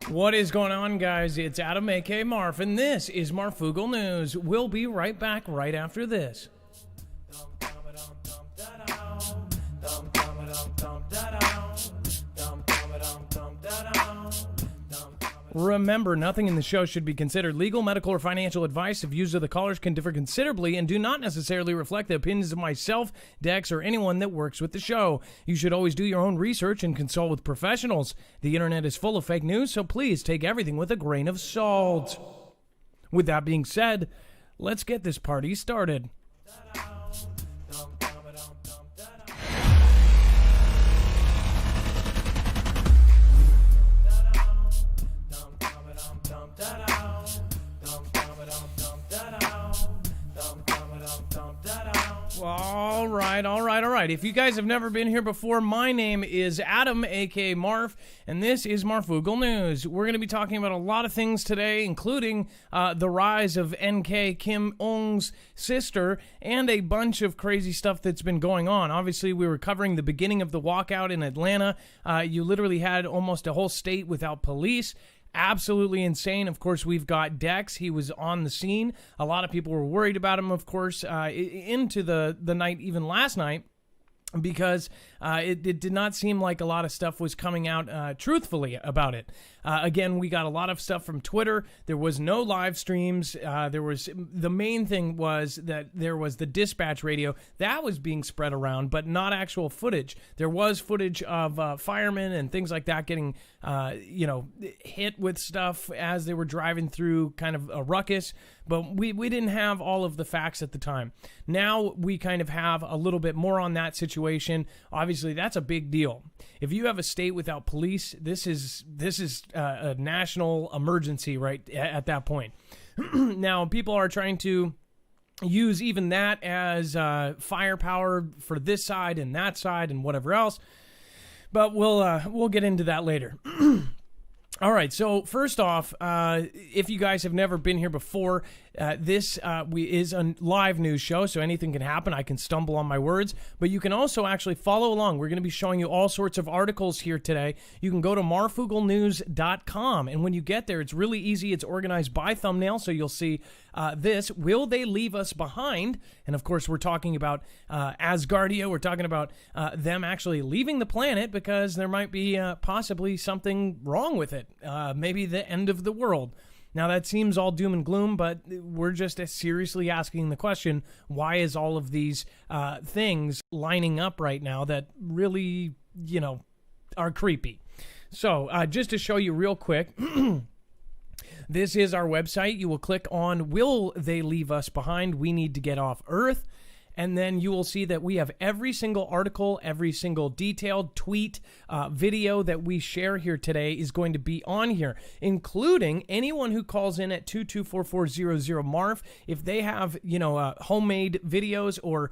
What is going on, guys? It's Adam, aka Marf, and this is Marfoogle News. We'll be right back right after this. Remember, nothing in the show should be considered legal, medical, or financial advice. The views of the callers can differ considerably and do not necessarily reflect the opinions of myself, Dex, or anyone that works with the show. You should always do your own research and consult with professionals. The internet is full of fake news, so please take everything with a grain of salt. With that being said, let's get this party started. All right. If you guys have never been here before, my name is Adam, aka Marf, and this is Marfoogle News. We're going to be talking about a lot of things today, including the rise of NK Kim Jong's sister and a bunch of crazy stuff that's been going on. Obviously, we were covering the beginning of the walkout in Atlanta. You literally had almost a whole state without police. Absolutely insane. Of course, we've got Dex. He was on the scene. A lot of people were worried about him, of course, into the night, even last night, because it did not seem like a lot of stuff was coming out truthfully about it. Again, we got a lot of stuff from Twitter. There was no live streams. The main thing was that there was the dispatch radio that was being spread around, but not actual footage. There was footage of firemen and things like that getting hit with stuff as they were driving through kind of a ruckus, but we didn't have all of the facts at the time. Now we kind of have a little bit more on that situation. Obviously, that's a big deal. If you have a state without police, this is a national emergency right at that point. Now, people are trying to use even that as firepower for this side and that side and whatever else, but we'll get into that later. All right, so first off, if you guys have never been here before, this is a live news show, so anything can happen. I can stumble on my words, but you can also actually follow along. We're going to be showing you all sorts of articles here today. You can go to marfooglenews.com, and when you get there, it's really easy. It's organized by thumbnail, so you'll see this. Will they leave us behind? And of course, we're talking about Asgardia. We're talking about them actually leaving the planet because there might be possibly something wrong with it. Maybe the end of the world. Now, that seems all doom and gloom, but we're just seriously asking the question, why is all of these things lining up right now that really, are creepy? So, just to show you real quick, this is our website. You will click on, will they leave us behind? We need to get off Earth. And then you will see that we have every single article, every single detailed tweet, video that we share here today is going to be on here, including anyone who calls in at 224-400-MARF. If they have, homemade videos or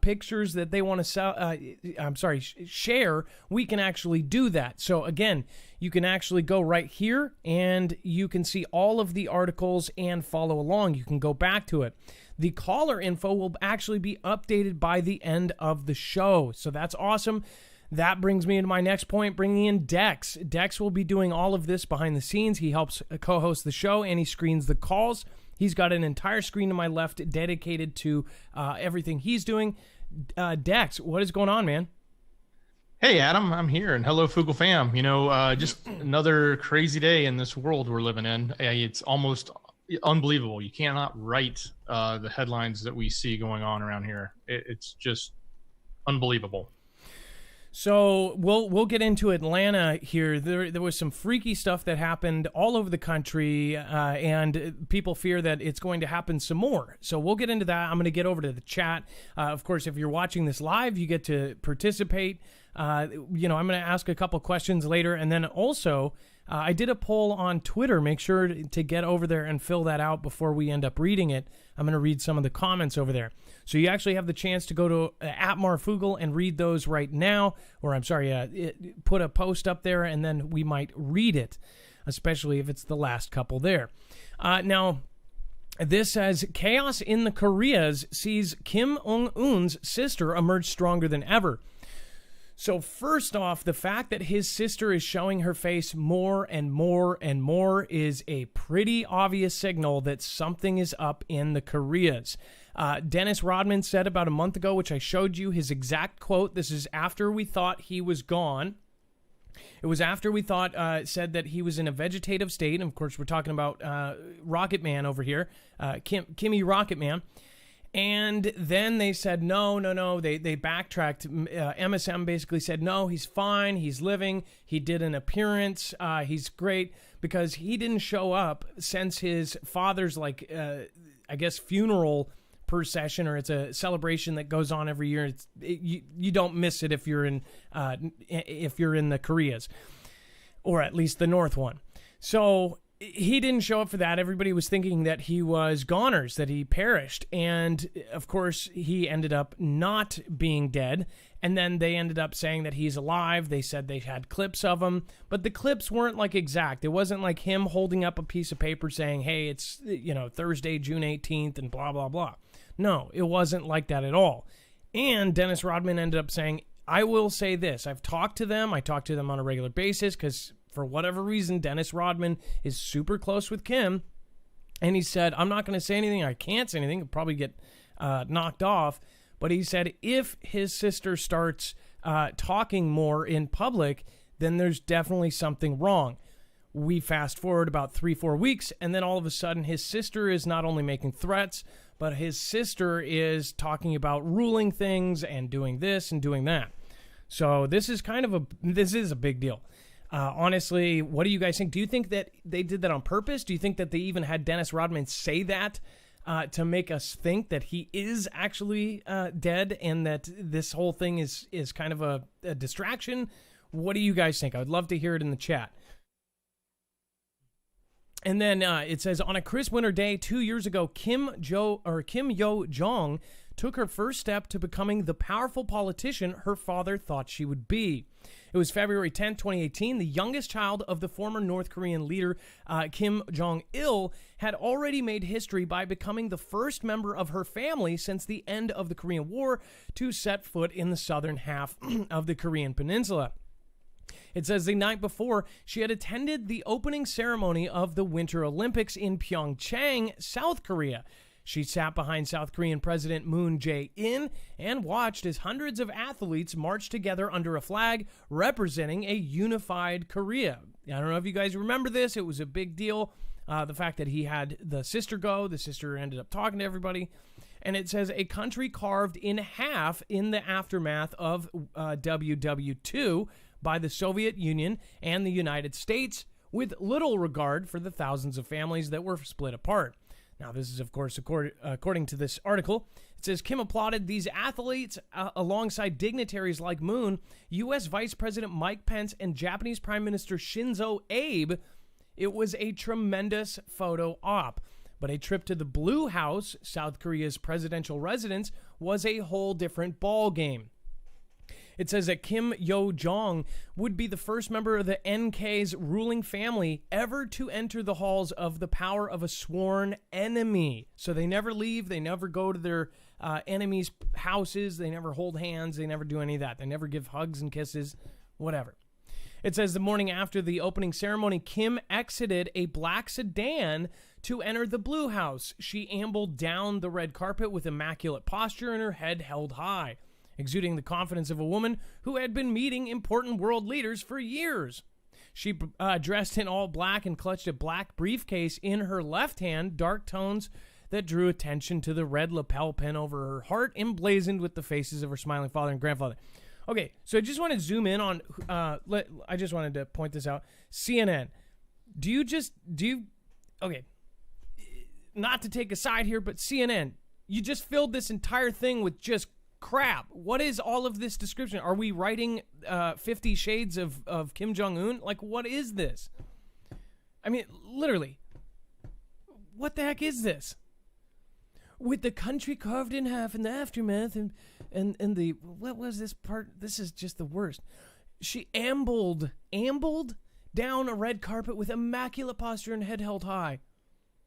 pictures that they want to share, we can actually do that. So again, you can actually go right here and you can see all of the articles and follow along. You can go back to it. The caller info will actually be updated by the end of the show. So that's awesome. That brings me into my next point, bringing in Dex. Dex will be doing all of this behind the scenes. He helps co-host the show and he screens the calls. He's got an entire screen to my left dedicated to everything he's doing. Dex, what is going on, man? Hey, Adam, I'm here, and hello, Foogle fam. Just another crazy day in this world we're living in. It's almost unbelievable. You cannot write the headlines that we see going on around here. It's just unbelievable. So we'll get into Atlanta here. There was some freaky stuff that happened all over the country, and people fear that it's going to happen some more. So we'll get into that. I'm going to get over to the chat. Of course, if you're watching this live, you get to participate. I'm going to ask a couple questions later, and then also I did a poll on Twitter. Make sure to get over there and fill that out before we end up reading it. I'm going to read some of the comments over there. So you actually have the chance to go to at Marfoogle and read those right now. Or put a post up there and then we might read it, especially if it's the last couple there. Now, this says, chaos in the Koreas sees Kim Jong-un's sister emerge stronger than ever. So first off, the fact that his sister is showing her face more and more and more is a pretty obvious signal that something is up in the Koreas. Dennis Rodman said about a month ago, which I showed you, his exact quote. This is after we thought he was gone. It was after we thought, said that he was in a vegetative state. And of course, we're talking about Rocket Man over here, Kimmy Rocket Man. And then they said, no. They backtracked. MSM basically said, no, he's fine. He's living. He did an appearance. He's great, because he didn't show up since his father's, funeral procession, or it's a celebration that goes on every year. You don't miss it if you're in the Koreas, or at least the North one. So he didn't show up for that. Everybody was thinking that he was goners, that he perished. And of course, he ended up not being dead. And then they ended up saying that he's alive. They said they had clips of him, but the clips weren't exact. It wasn't like him holding up a piece of paper saying, hey, it's, Thursday, June 18th and blah, blah, blah. No, it wasn't like that at all. And Dennis Rodman ended up saying, I will say this. I've talked to them. I talk to them on a regular basis because for whatever reason, Dennis Rodman is super close with Kim. And he said, I'm not going to say anything. I can't say anything. I'll probably get knocked off. But he said if his sister starts talking more in public, then there's definitely something wrong. We fast forward about 3-4 weeks, and then all of a sudden his sister is not only making threats, but his sister is talking about ruling things and doing this and doing that. So this is a big deal. Honestly, what do you guys think? Do you think that they did that on purpose? Do you think that they even had Dennis Rodman say that to make us think that he is actually dead and that this whole thing is kind of a distraction? What do you guys think? I would love to hear it in the chat. And then it says, on a crisp winter day 2 years ago, Kim Yo-jong took her first step to becoming the powerful politician her father thought she would be. It was February 10, 2018. The youngest child of the former North Korean leader, Kim Jong-il, had already made history by becoming the first member of her family since the end of the Korean War to set foot in the southern half of the Korean peninsula. It says the night before, she had attended the opening ceremony of the Winter Olympics in Pyeongchang, South Korea. She sat behind South Korean President Moon Jae-in and watched as hundreds of athletes marched together under a flag representing a unified Korea. I don't know if you guys remember this. It was a big deal. The fact that he had the sister go. The sister ended up talking to everybody. And it says a country carved in half in the aftermath of WW2 by the Soviet Union and the United States, with little regard for the thousands of families that were split apart. Now, this is, of course, according to this article. It says Kim applauded these athletes alongside dignitaries like Moon, U.S. Vice President Mike Pence, and Japanese Prime Minister Shinzo Abe. It was a tremendous photo op. But a trip to the Blue House, South Korea's presidential residence, was a whole different ball game. It says that Kim Yo-jong would be the first member of the NK's ruling family ever to enter the halls of the power of a sworn enemy. So they never leave. They never go to their enemies' houses. They never hold hands. They never do any of that. They never give hugs and kisses, whatever. It says the morning after the opening ceremony, Kim exited a black sedan to enter the Blue House. She ambled down the red carpet with immaculate posture and her head held high, exuding the confidence of a woman who had been meeting important world leaders for years. She dressed in all black and clutched a black briefcase in her left hand, dark tones that drew attention to the red lapel pin over her heart, emblazoned with the faces of her smiling father and grandfather. Okay, so I just want to zoom in on, I just wanted to point this out. CNN, okay, not to take a side here, but CNN, you just filled this entire thing with just crap. What is all of this description? Are we writing 50 Shades of Kim Jong-un? Like, what is this? I mean, literally, what the heck is this? With the country carved in half in the aftermath and the, what was this part? This is just the worst. She ambled down a red carpet with immaculate posture and head held high.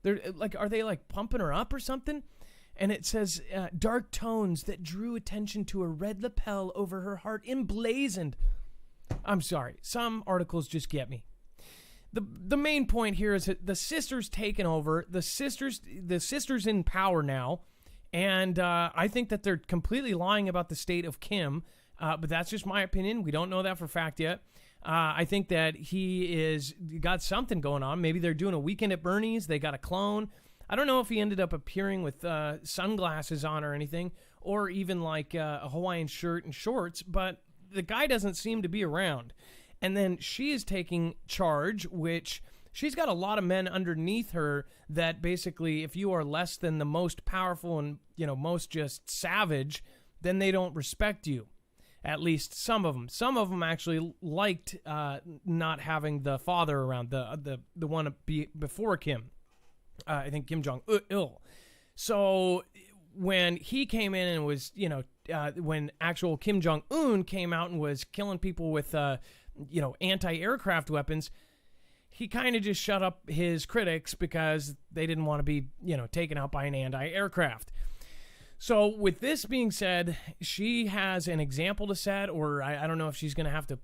They're like, are they like pumping her up or something? And it says, dark tones that drew attention to a red lapel over her heart emblazoned. I'm sorry, some articles just get me. The main point here is that the sisters taken over, the sisters in power now, and I think that they're completely lying about the state of Kim, but that's just my opinion. We don't know that for a fact yet. I think that he got something going on. Maybe they're doing a weekend at Bernie's. They got a clone. I don't know if he ended up appearing with sunglasses on or anything, or even like a Hawaiian shirt and shorts, but the guy doesn't seem to be around. And then she is taking charge, which she's got a lot of men underneath her that basically, if you are less than the most powerful and, most just savage, then they don't respect you. At least some of them. Some of them actually liked not having the father around, the one before Kim. I think Kim Jong-il. So when he came in and was, when actual Kim Jong-un came out and was killing people with anti-aircraft weapons, he kind of just shut up his critics because they didn't want to be, taken out by an anti-aircraft. So with this being said, she has an example to set, or I don't know if she's going to have to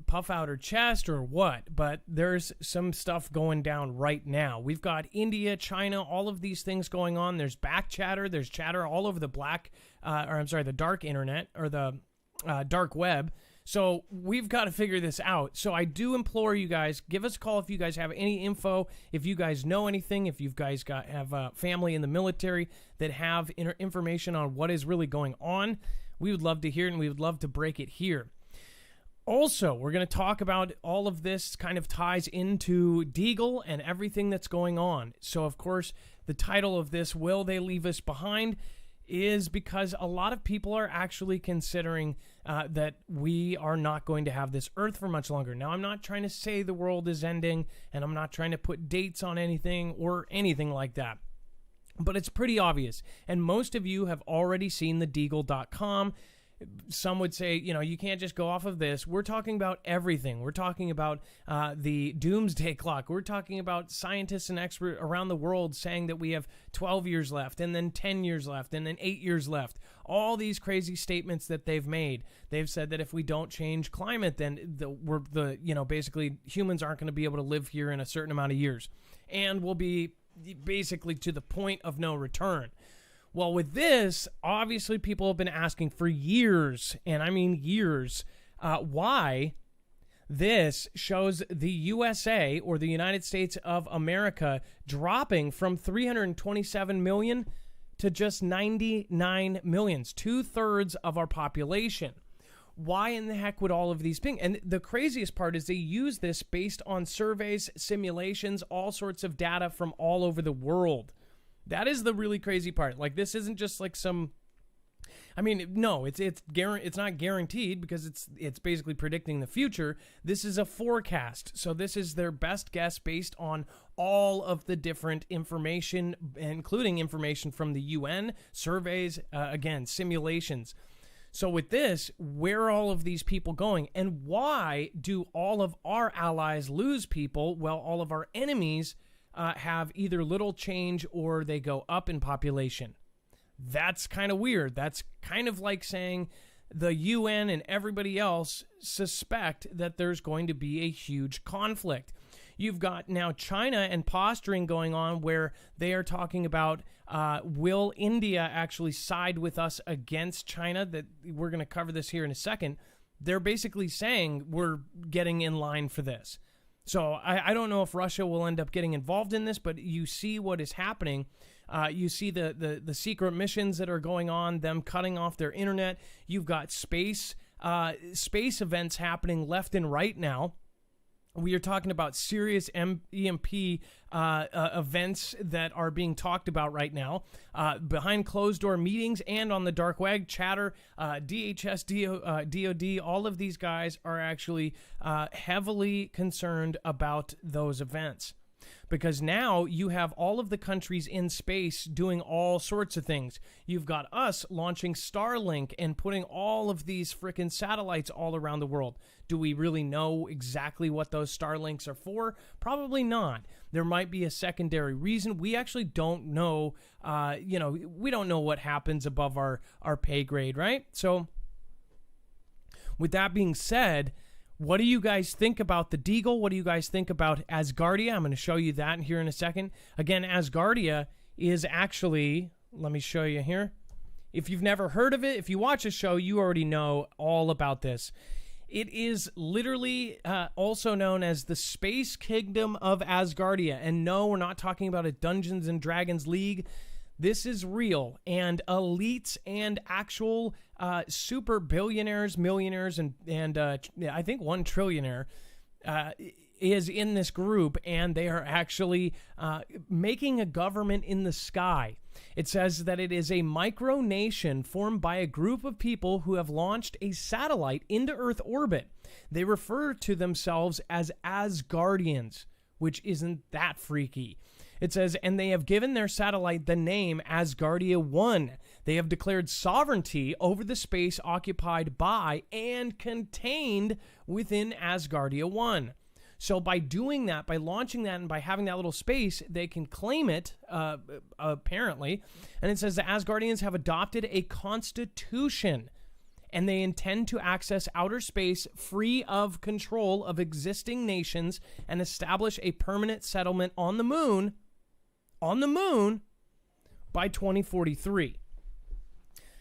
puff out her chest or what, but there's some stuff going down right now. We've got India, China, all of these things going on. There's back chatter. There's chatter all over the the dark internet, or the dark web. So we've got to figure this out. So I do implore you guys, give us a call if you guys have any info, if you guys know anything, if you guys have family in the military that have information on what is really going on. We would love to hear it, and we would love to break it here. Also, we're going to talk about all of this kind of ties into Deagle and everything that's going on. So, of course, the title of this, Will They Leave Us Behind?, is because a lot of people are actually considering that we are not going to have this Earth for much longer. Now, I'm not trying to say the world is ending, and I'm not trying to put dates on anything or anything like that. But it's pretty obvious, and most of you have already seen the Deagle.com. Some would say, you can't just go off of this. We're talking about everything. We're talking about the doomsday clock. We're talking about scientists and experts around the world saying that we have 12 years left, and then 10 years left, and then 8 years left. All these crazy statements that they've made. They've said that if we don't change climate, then basically humans aren't going to be able to live here in a certain amount of years, and we'll be basically to the point of no return. Well, with this, obviously people have been asking for years, and I mean years, why this shows the USA, or the United States of America, dropping from 327 million to just 99 million, 2/3 of our population. Why in the heck would all of these be? And the craziest part is they use this based on surveys, simulations, all sorts of data from all over the world. That is the really crazy part. Like, this isn't just like some, no, it's not guaranteed, because it's basically predicting the future. This is a forecast. So this is their best guess based on all of the different information, including information from the UN, surveys, again, simulations. So with this, where are all of these people going? And why do all of our allies lose people while all of our enemies have either little change or they go up in population? That's kind of weird. That's kind of like saying the UN and everybody else suspect that there's going to be a huge conflict. You've got now China and posturing going on, where they are talking about will India actually side with us against China? That we're going to cover this here in a second. They're basically saying we're getting in line for this. So I don't know if Russia will end up getting involved in this, but you see what is happening. You see the secret missions that are going on, them cutting off their internet. You've got space events happening left and right now. We are talking about serious EMP events that are being talked about right now behind closed-door meetings and on the dark web chatter. DHS, DOD, all of these guys are actually heavily concerned about those events. because now you have all of the countries in space doing all sorts of things. You've got us launching Starlink and putting all of these frickin' satellites all around the world. Do we really know exactly what those Starlinks are for? Probably not. There might be a secondary reason. We actually don't know, we don't know what happens above our pay grade, right? So with that being said, what do you guys think about the Deagle? What do you guys think about Asgardia? I'm going to show you that here in a second. Again, Asgardia is actually, let me show you here. If you've never heard of it, if you watch a show, you already know all about this. It is literally also known as the Space Kingdom of Asgardia. And no, we're not talking about a Dungeons and Dragons League. This is real, and elites and actual super billionaires, millionaires, and I think one trillionaire is in this group, and they are actually making a government in the sky. It says that it is a micronation formed by a group of people who have launched a satellite into Earth orbit. They refer to themselves as Asgardians, which isn't that freaky. It says, and they have given their satellite the name Asgardia 1. They have declared sovereignty over the space occupied by and contained within Asgardia 1. So by doing that, by launching that, and by having that little space, they can claim it, apparently. And it says the Asgardians have adopted a constitution, and they intend to access outer space free of control of existing nations and establish a permanent settlement on the moon by 2043.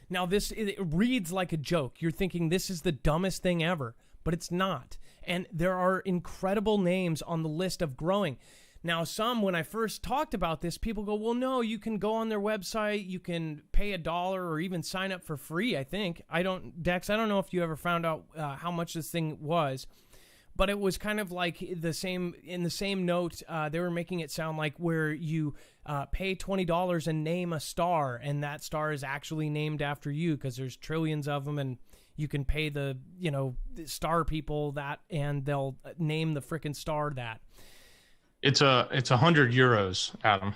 Now, it reads like a joke. You're thinking this is the dumbest thing ever, but it's not. And there are incredible names on the list of growing. Now, when I first talked about this, people go, well, no, you can go on their website, you can pay $1 or even sign up for free, I think. Dex, I don't know if you ever found out how much this thing was. But it was kind of like in the same note, they were making it sound like where you pay $20 and name a star, and that star is actually named after you because there's trillions of them, and you can pay the star people that, and they'll name the frickin' star that. It's 100 euros, Adam.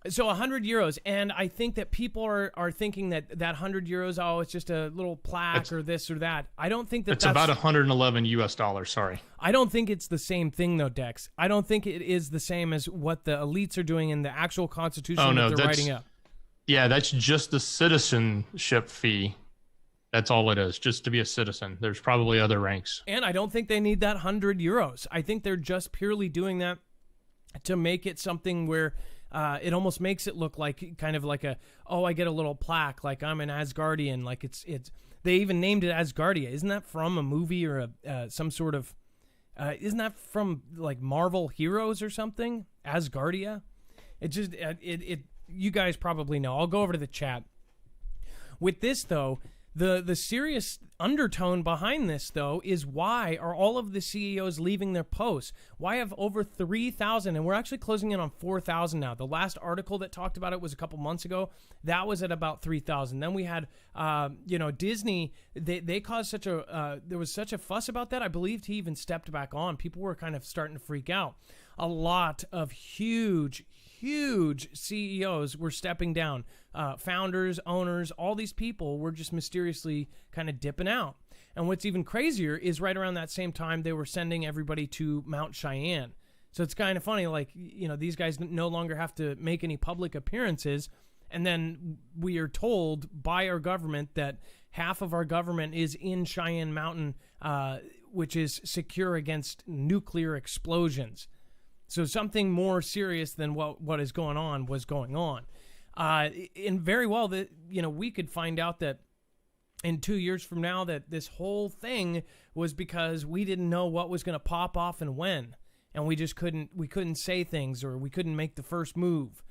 So 100 euros, and I think that people are thinking that 100 euros, oh, it's just a little plaque or this or that. I don't think that's about $111 US. Sorry. I don't think it's the same thing, though, Dex. I don't think it is the same as what the elites are doing in the actual constitution that they're writing up. Yeah, that's just the citizenship fee. That's all it is, just to be a citizen. There's probably other ranks. And I don't think they need that 100 euros. I think they're just purely doing that to make it something where it almost makes it look like kind of like I get a little plaque, like I'm an Asgardian, like it's. They even named it Asgardia. Isn't that from a movie or some sort of? Isn't that from like Marvel Heroes or something? Asgardia. It just you guys probably know. I'll go over to the chat. With this though, the serious undertone behind this, though, is why are all of the CEOs leaving their posts? Why have over 3,000, and we're actually closing in on 4,000 now. The last article that talked about it was a couple months ago. That was at about 3,000. Then we had, Disney, they caused there was such a fuss about that. I believed he even stepped back on. People were kind of starting to freak out. A lot of huge CEOs were stepping down. Founders, owners, all these people were just mysteriously kind of dipping out. And what's even crazier is right around that same time, they were sending everybody to Mount Cheyenne. So it's kind of funny, like, these guys no longer have to make any public appearances. And then we are told by our government that half of our government is in Cheyenne Mountain, which is secure against nuclear explosions. So something more serious than what is going on was going on. And very well that, we could find out that in 2 years from now that this whole thing was because we didn't know what was going to pop off and when. And we just couldn't say things, or we couldn't make the first move.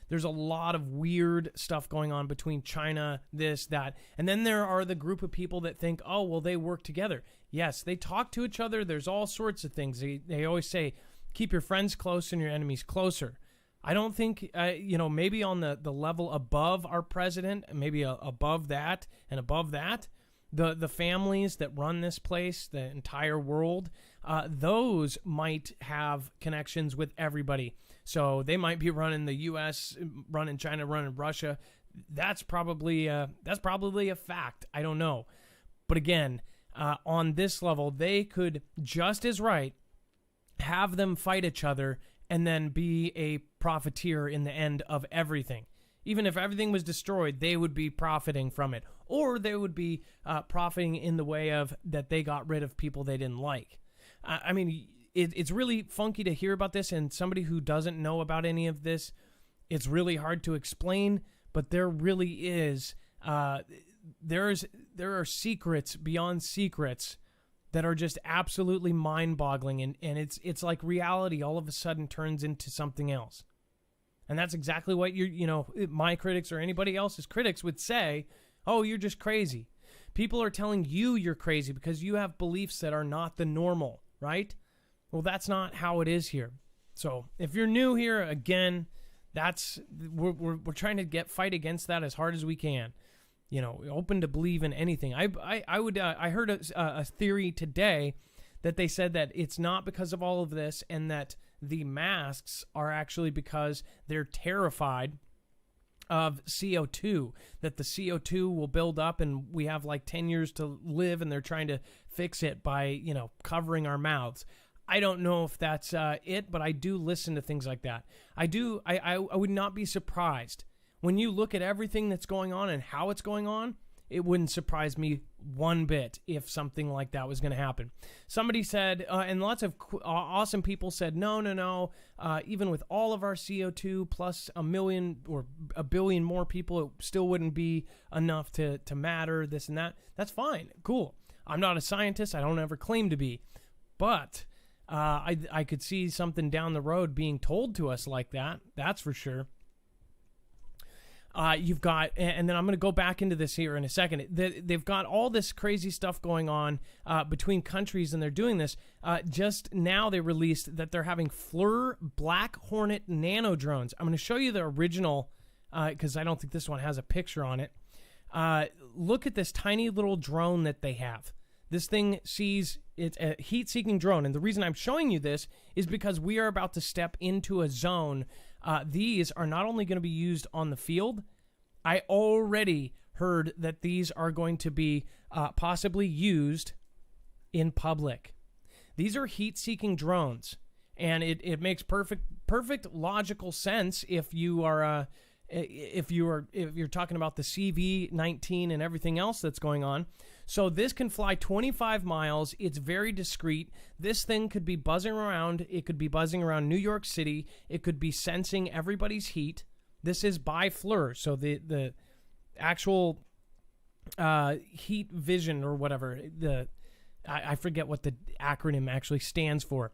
There's a lot of weird stuff going on between China, this, that. And then there are the group of people that think, oh, well, they work together. Yes, they talk to each other. There's all sorts of things. They always say, keep your friends close and your enemies closer. I don't think, maybe on the level above our president, maybe above that and above that, the families that run this place, the entire world, those might have connections with everybody. So they might be running the U.S., running China, running Russia. That's probably a fact. I don't know. But again, on this level, they could just as right have them fight each other and then be a profiteer in the end of everything. Even if everything was destroyed, they would be profiting from it. Or they would be profiting in the way of that they got rid of people they didn't like. I mean, it's really funky to hear about this, and somebody who doesn't know about any of this, it's really hard to explain, but there really is, there are secrets beyond secrets that are just absolutely mind-boggling, and it's like reality all of a sudden turns into something else. And that's exactly what my critics or anybody else's critics would say, oh, you're just crazy. People are telling you you're crazy because you have beliefs that are not the normal, right? Well, that's not how it is here. So if you're new here, again, we're trying to fight against that as hard as we can. Open to believe in anything. I heard a theory today that they said that it's not because of all of this, and that the masks are actually because they're terrified of CO2, that the CO2 will build up and we have like 10 years to live, and they're trying to fix it by, covering our mouths. I don't know if that's it, but I do listen to things like that. I would not be surprised. When you look at everything that's going on and how it's going on, it wouldn't surprise me one bit if something like that was going to happen. Somebody said, and lots of awesome people said, no, even with all of our CO2 plus 1 million or 1 billion more people, it still wouldn't be enough to matter, this and that. That's fine. Cool. I'm not a scientist. I don't ever claim to be. But I could see something down the road being told to us like that. That's for sure. You've got, and then I'm going to go back into this here in a second. They've got all this crazy stuff going on between countries, and they're doing this. Just now they released that they're having FLIR Black Hornet nano drones. I'm going to show you the original because I don't think this one has a picture on it. Look at this tiny little drone that they have. This thing it's a heat-seeking drone, and the reason I'm showing you this is because we are about to step into a zone. These are not only going to be used on the field, I already heard that these are going to be possibly used in public. These are heat-seeking drones, and it makes perfect logical sense if you're talking about the CV-19 and everything else that's going on. So this can fly 25 miles. It's very discreet. This thing could be buzzing around. It could be buzzing around New York City. It could be sensing everybody's heat. This is by FLIR, so the actual heat vision or whatever. I forget what the acronym actually stands for.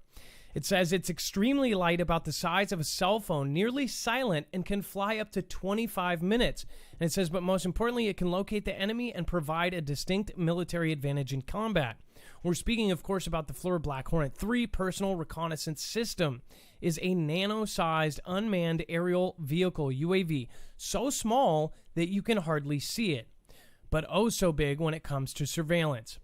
It says it's extremely light, about the size of a cell phone, nearly silent, and can fly up to 25 minutes. And it says, but most importantly, it can locate the enemy and provide a distinct military advantage in combat. We're speaking, of course, about the FLIR Black Hornet 3 personal reconnaissance system. Is a nano-sized unmanned aerial vehicle, UAV, so small that you can hardly see it, but oh so big when it comes to surveillance.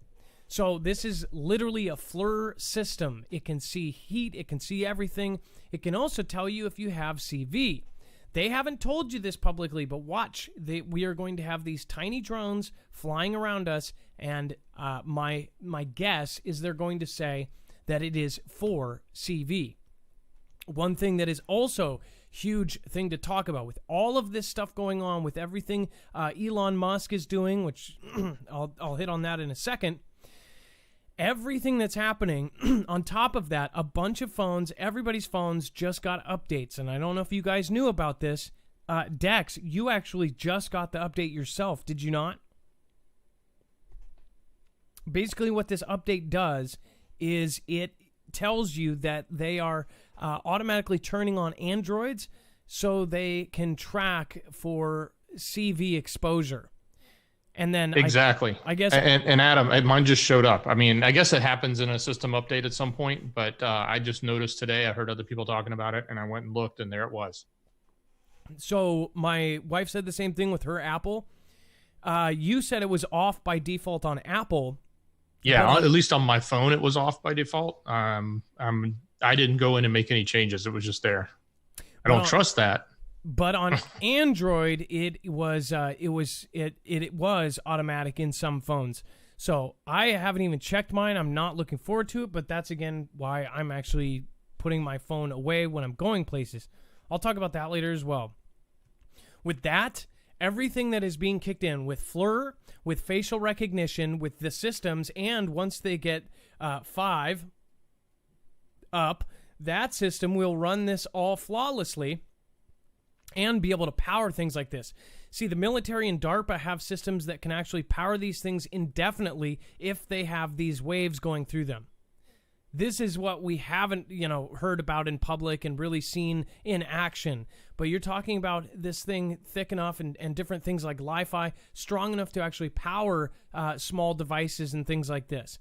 So this is literally a FLIR system. It can see heat. It can see everything. It can also tell you if you have CV. They haven't told you this publicly, but watch. We are going to have these tiny drones flying around us, and my guess is they're going to say that it is for CV. One thing that is also huge thing to talk about with all of this stuff going on, with everything Elon Musk is doing, which I'll hit on that in a second. Everything that's happening, on top of that, a bunch of phones, everybody's phones just got updates. And I don't know if you guys knew about this. Dex, you actually just got the update yourself, did you not? Basically, what this update does is it tells you that they are automatically turning on Androids so they can track for CV exposure. And then exactly, I guess, and Adam, mine just showed up. I mean, I guess it happens in a system update at some point, but I just noticed today. I heard other people talking about it, and I went and looked, and there it was. So my wife said the same thing with her Apple. You said it was off by default on Apple. Yeah, at least on my phone, it was off by default. I didn't go in and make any changes. It was just there. I don't trust that. But on Android, it was automatic in some phones. So I haven't even checked mine. I'm not looking forward to it, but that's again why I'm actually putting my phone away when I'm going places. I'll talk about that later as well. With that, everything that is being kicked in with FLIR, with facial recognition, with the systems, and once they get 5 up, that system will run this all flawlessly and be able to power things like this. See, the military and DARPA have systems that can actually power these things indefinitely if they have these waves going through them. This is what we haven't, heard about in public and really seen in action. But you're talking about this thing thick enough and different things like Li-Fi, strong enough to actually power small devices and things like this.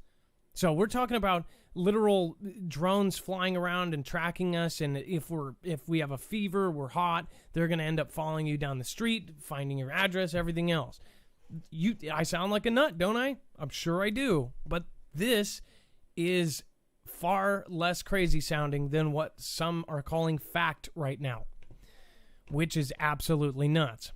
So we're talking about literal drones flying around and tracking us, and if we have a fever, we're hot, they're going to end up following you down the street, finding your address, everything else. I sound like a nut, don't I? I'm sure I do. But this is far less crazy sounding than what some are calling fact right now, which is absolutely nuts.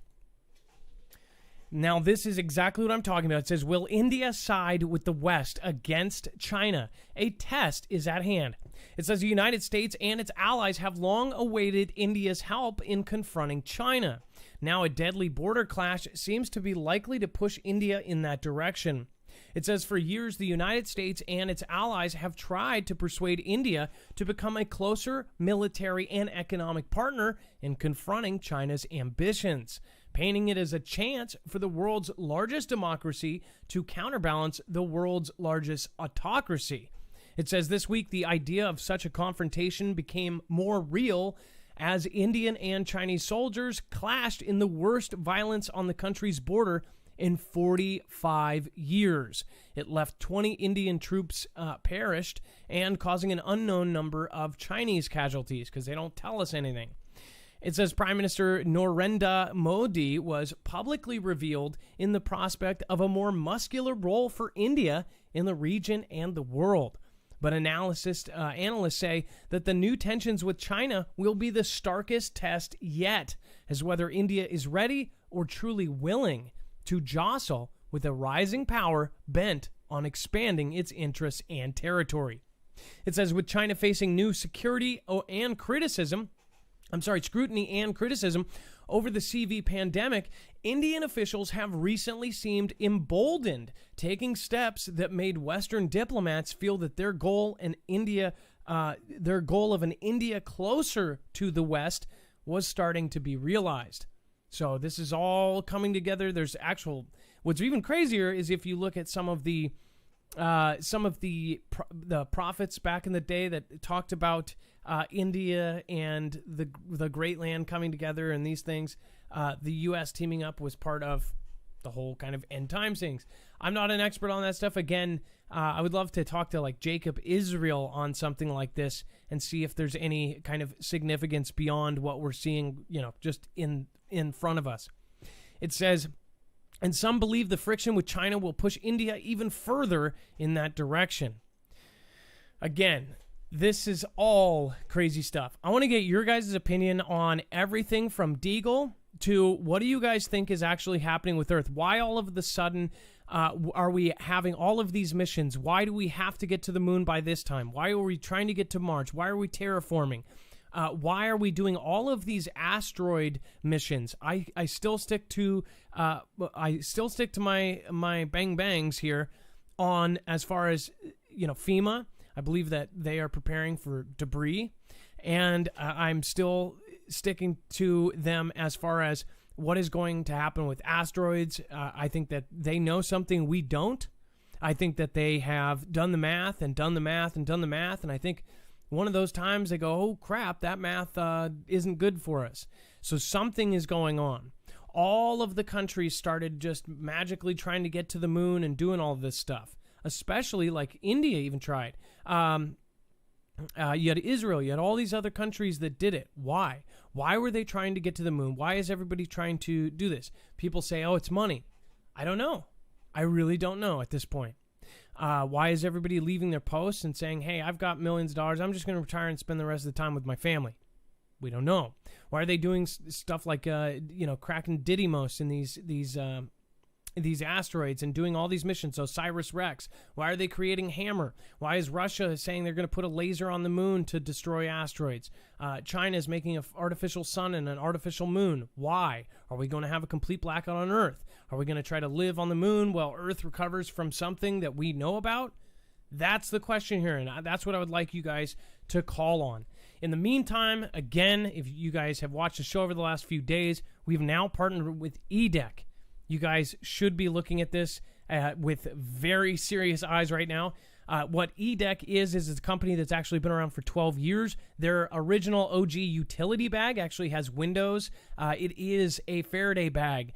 Now, this is exactly what I'm talking about. It says, will India side with the West against China? A test is at hand. It says the United States and its allies have long awaited India's help in confronting China. Now, a deadly border clash seems to be likely to push India in that direction. It says for years, the United States and its allies have tried to persuade India to become a closer military and economic partner in confronting China's ambitions, painting it as a chance for the world's largest democracy to counterbalance the world's largest autocracy. It says this week the idea of such a confrontation became more real as Indian and Chinese soldiers clashed in the worst violence on the country's border in 45 years. It left 20 Indian troops perished and causing an unknown number of Chinese casualties because they don't tell us anything. It says Prime Minister Narendra Modi was publicly revealed in the prospect of a more muscular role for India in the region and the world. But analysts say that the new tensions with China will be the starkest test yet, as whether India is ready or truly willing to jostle with a rising power bent on expanding its interests and territory. It says with China facing new scrutiny and criticism over the CV pandemic, Indian officials have recently seemed emboldened, taking steps that made Western diplomats feel that their goal of an India closer to the West was starting to be realized. So this is all coming together. What's even crazier is if you look at some of the prophets back in the day that talked about India and the Great Land coming together and these things. The U.S. teaming up was part of the whole kind of end times things. I'm not an expert on that stuff. Again, I would love to talk to like Jacob Israel on something like this and see if there's any kind of significance beyond what we're seeing, just in front of us. It says, and some believe the friction with China will push India even further in that direction. Again, this is all crazy stuff. I want to get your guys' opinion on everything from Deagle to what do you guys think is actually happening with Earth? Why all of a sudden are we having all of these missions? Why do we have to get to the moon by this time? Why are we trying to get to Mars? Why are we terraforming? Why are we doing all of these asteroid missions? I still stick to my bang bangs here on as far as FEMA. I believe that they are preparing for debris, and I'm still sticking to them as far as what is going to happen with asteroids. I think that they know something we don't. I think that they have done the math and done the math and done the math, and I think one of those times they go, oh crap, that math isn't good for us. So something is going on. All of the countries started just magically trying to get to the moon and doing all of this stuff. Especially like India even tried. You had Israel. You had all these other countries that did it. Why? Why were they trying to get to the moon? Why is everybody trying to do this? People say, oh, it's money. I don't know. I really don't know at this point. Why is everybody leaving their posts and saying, hey, I've got millions of dollars, I'm just going to retire and spend the rest of the time with my family? We don't know. Why are they doing stuff like, cracking Didymos in these asteroids and doing all these missions? OSIRIS-REx. Why are they creating Hammer? Why is Russia saying they're going to put a laser on the moon to destroy asteroids? China is making an artificial sun and an artificial moon. Why? Are we going to have a complete blackout on Earth? Are we going to try to live on the moon while Earth recovers from something that we know about? That's the question here, and that's what I would like you guys to call on. In the meantime, again, if you guys have watched the show over the last few days, we've now partnered with EDEC. You guys should be looking at this with very serious eyes right now. What EDEC is a company that's actually been around for 12 years. Their original OG utility bag actually has windows. It is a Faraday bag.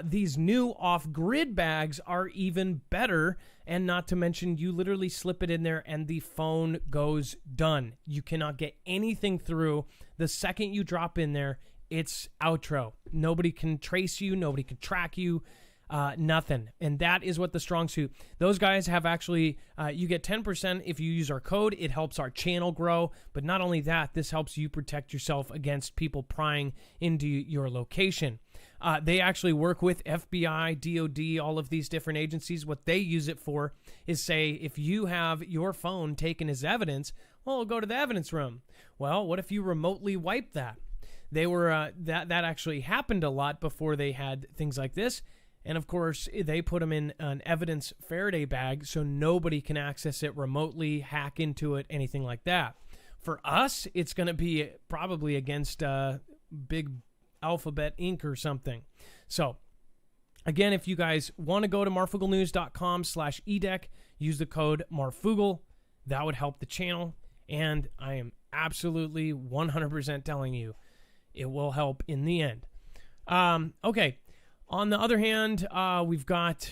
These new off-grid bags are even better, and not to mention you literally slip it in there and the phone goes done. You cannot get anything through. The second you drop in there, it's outro. Nobody can trace you. Nobody can track you. Nothing. And that is what the Strong Suit. Those guys have actually, you get 10% if you use our code. It helps our channel grow. But not only that, this helps you protect yourself against people prying into your location. They actually work with FBI, DOD, all of these different agencies. What they use it for is, say, if you have your phone taken as evidence, well, go to the evidence room. Well, what if you remotely wipe that? They were that actually happened a lot before they had things like this. And of course, they put them in an evidence Faraday bag so nobody can access it remotely, hack into it, anything like that. For us, it's going to be probably against Big Alphabet Inc. or something. So, again, if you guys want to go to marfugglenews.com/edec, use the code Marfoogle. That would help the channel. And I am absolutely 100% telling you, it will help in the end. Okay. On the other hand, we've got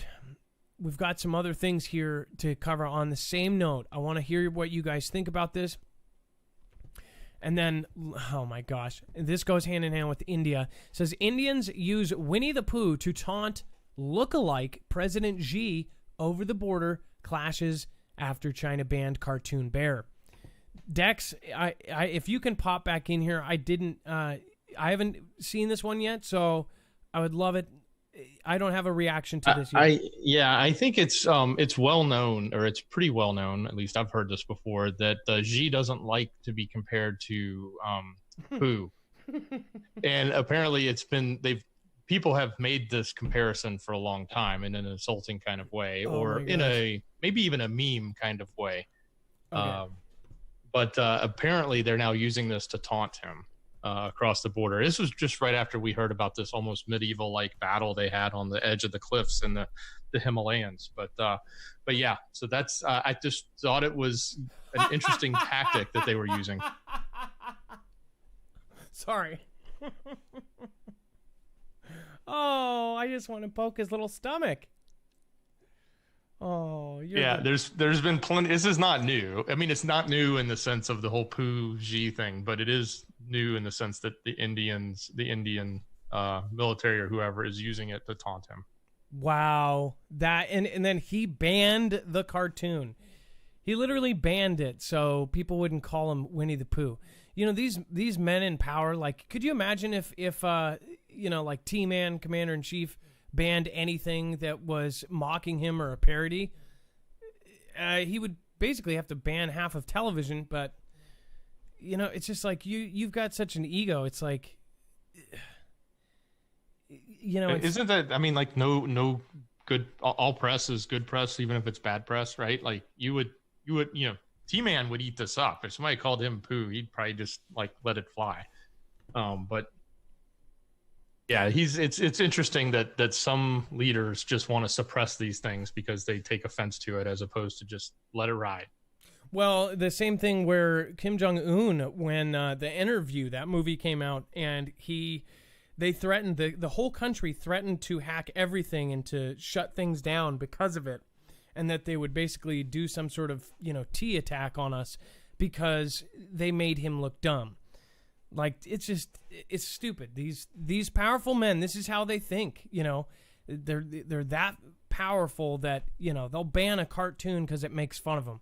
some other things here to cover on the same note. I want to hear what you guys think about this. And then, oh my gosh, this goes hand in hand with India. It says Indians use Winnie the Pooh to taunt look-alike President Xi over the border clashes after China banned cartoon bear. Dex, if you can pop back in here, I haven't seen this one yet, so I would love it. I don't have a reaction to this yet. I think it's well known, or it's pretty well known, at least I've heard this before, that Xi doesn't like to be compared to Pooh. And apparently people have made this comparison for a long time in an insulting kind of way, or in maybe even a meme kind of way. Okay. But apparently they're now using this to taunt him across the border. This was just right after we heard about this almost medieval-like battle they had on the edge of the cliffs in the Himalayas. But yeah, so that's I just thought it was an interesting tactic that they were using. Sorry. Oh, I just want to poke his little stomach. Oh, there's been plenty. This is not new. I mean, it's not new in the sense of the whole Pooh Xi thing, but it is new in the sense that the Indian military or whoever is using it to taunt him. Wow, that and then he banned the cartoon. He literally banned it so people wouldn't call him Winnie the Pooh. You know, these men in power. Like, could you imagine if like T-Man, Commander-in-Chief, banned anything that was mocking him or a parody? He would basically have to ban half of television. But it's just like you've got such an ego. It's like, isn't that? I mean, like no good. All press is good press, even if it's bad press, right? Like you would T-Man would eat this up. If somebody called him Pooh, he'd probably just like let it fly. But yeah, it's interesting that some leaders just want to suppress these things because they take offense to it as opposed to just let it ride. Well, the same thing where Kim Jong-un, when the Interview, that movie came out, and they threatened, the whole country threatened to hack everything and to shut things down because of it, and that they would basically do some sort of T attack on us because they made him look dumb. Like, it's stupid. These powerful men, this is how they think, They're that powerful that, they'll ban a cartoon because it makes fun of them.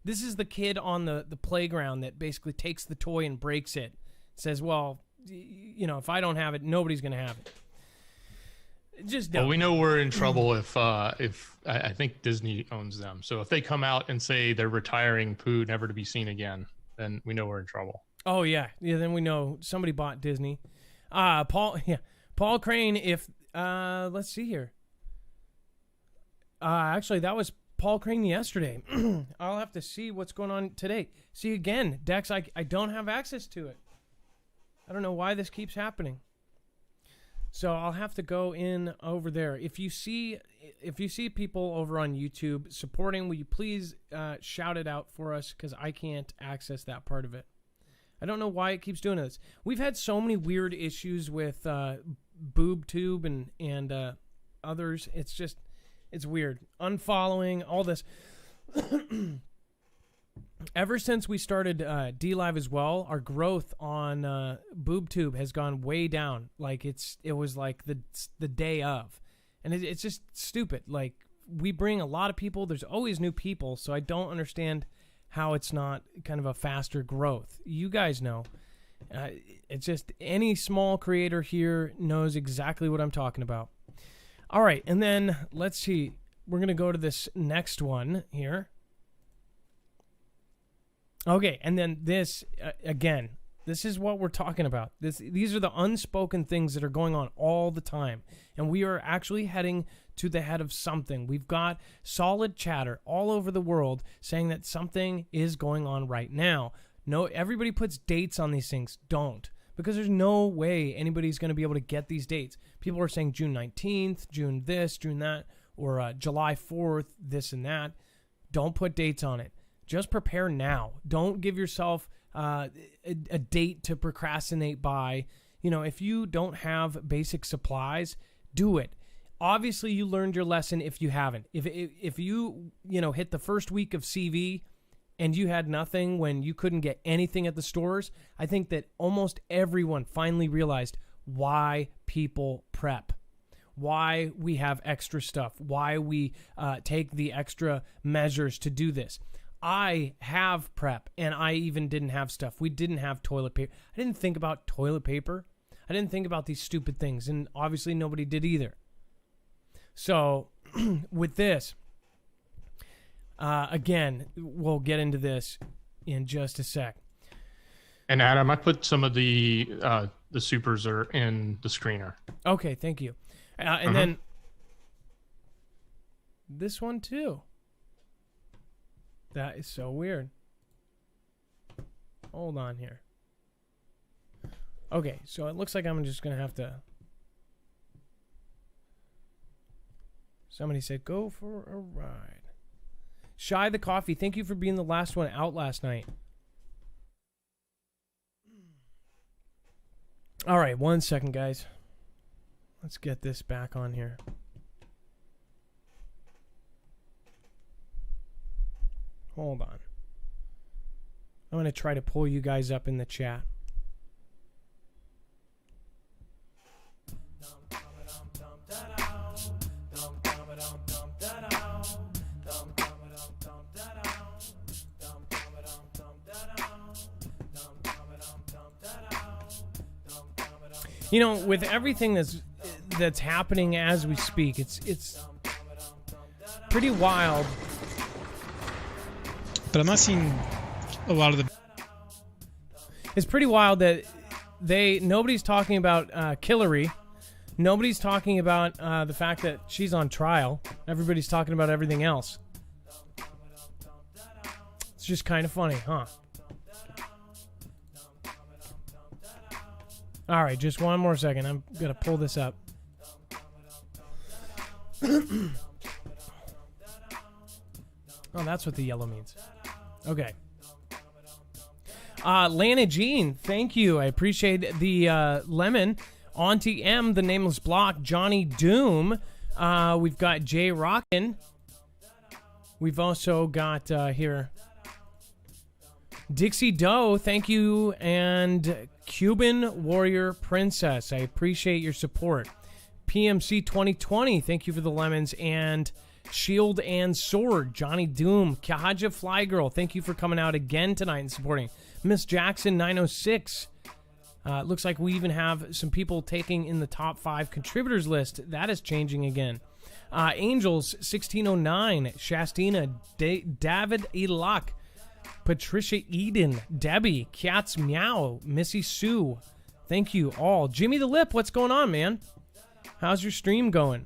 This is the kid on the playground that basically takes the toy and breaks it. Says, well, if I don't have it, nobody's going to have it. Just dumb. Well, we know we're in trouble if I think Disney owns them. So if they come out and say they're retiring Pooh never to be seen again, then we know we're in trouble. Oh, yeah. Yeah, then we know somebody bought Disney. Paul Crane, if, let's see here. Actually, that was Paul Crane yesterday. I'll have to see what's going on today. See, again, Dex, I don't have access to it. I don't know why this keeps happening. So I'll have to go in over there. If you see people over on YouTube supporting, will you please shout it out for us, because I can't access that part of it. I don't know why it keeps doing this. We've had so many weird issues with BoobTube and others. It's weird. Unfollowing, all this. Ever since we started DLive as well, our growth on BoobTube has gone way down. Like it was like the day of, and it's just stupid. Like, we bring a lot of people. There's always new people, so I don't understand how it's not kind of a faster growth. You guys know. It's just any small creator here knows exactly what I'm talking about. All right, and then let's see. We're going to go to this next one here. Okay, and then this, again, this is what we're talking about. These are the unspoken things that are going on all the time, and we are actually heading to the head of something. We've got solid chatter all over the world saying that something is going on right now. No, everybody puts dates on these things. Don't. Because there's no way anybody's going to be able to get these dates. People are saying June 19th, June this, June that, or July 4th, this and that. Don't put dates on it. Just prepare now. Don't give yourself a date to procrastinate by. If you don't have basic supplies, do it. Obviously, you learned your lesson if you haven't. If you hit the first week of CV and you had nothing when you couldn't get anything at the stores, I think that almost everyone finally realized why people prep, why we have extra stuff, why we take the extra measures to do this. I have prep, and I even didn't have stuff. We didn't have toilet paper. I didn't think about toilet paper. I didn't think about these stupid things, and obviously nobody did either. So with this, again, we'll get into this in just a sec. And Adam, I put some of the supers are in the screener. Okay, thank you. And then this one too. That is so weird. Hold on here. Okay, so it looks like I'm just going to have to... Somebody said, go for a ride. Shy the Coffee, thank you for being the last one out last night. All right, 1 second, guys. Let's get this back on here. Hold on. I'm going to try to pull you guys up in the chat. With everything that's happening as we speak, it's pretty wild. But I'm not seeing a lot of the... It's pretty wild that nobody's talking about Killary. Nobody's talking about the fact that she's on trial. Everybody's talking about everything else. It's just kind of funny, huh? All right, just one more second. I'm going to pull this up. Oh, that's what the yellow means. Okay. Lana Jean, thank you. I appreciate the lemon. Auntie M, the Nameless Block. Johnny Doom. We've got Jay Rockin. We've also got here Dixie Doe, thank you. And Cuban Warrior Princess, I appreciate your support. PMC 2020, thank you for the lemons. And Shield and Sword, Johnny Doom, Kahaja Fly Girl, thank you for coming out again tonight and supporting. Miss Jackson 906. Looks like we even have some people taking in the top 5 contributors list. That is changing again. Angels 1609, Shastina, David Elak, Patricia Eden, Debbie, Cats Meow, Missy Sue. Thank you all. Jimmy the Lip, what's going on, man? How's your stream going?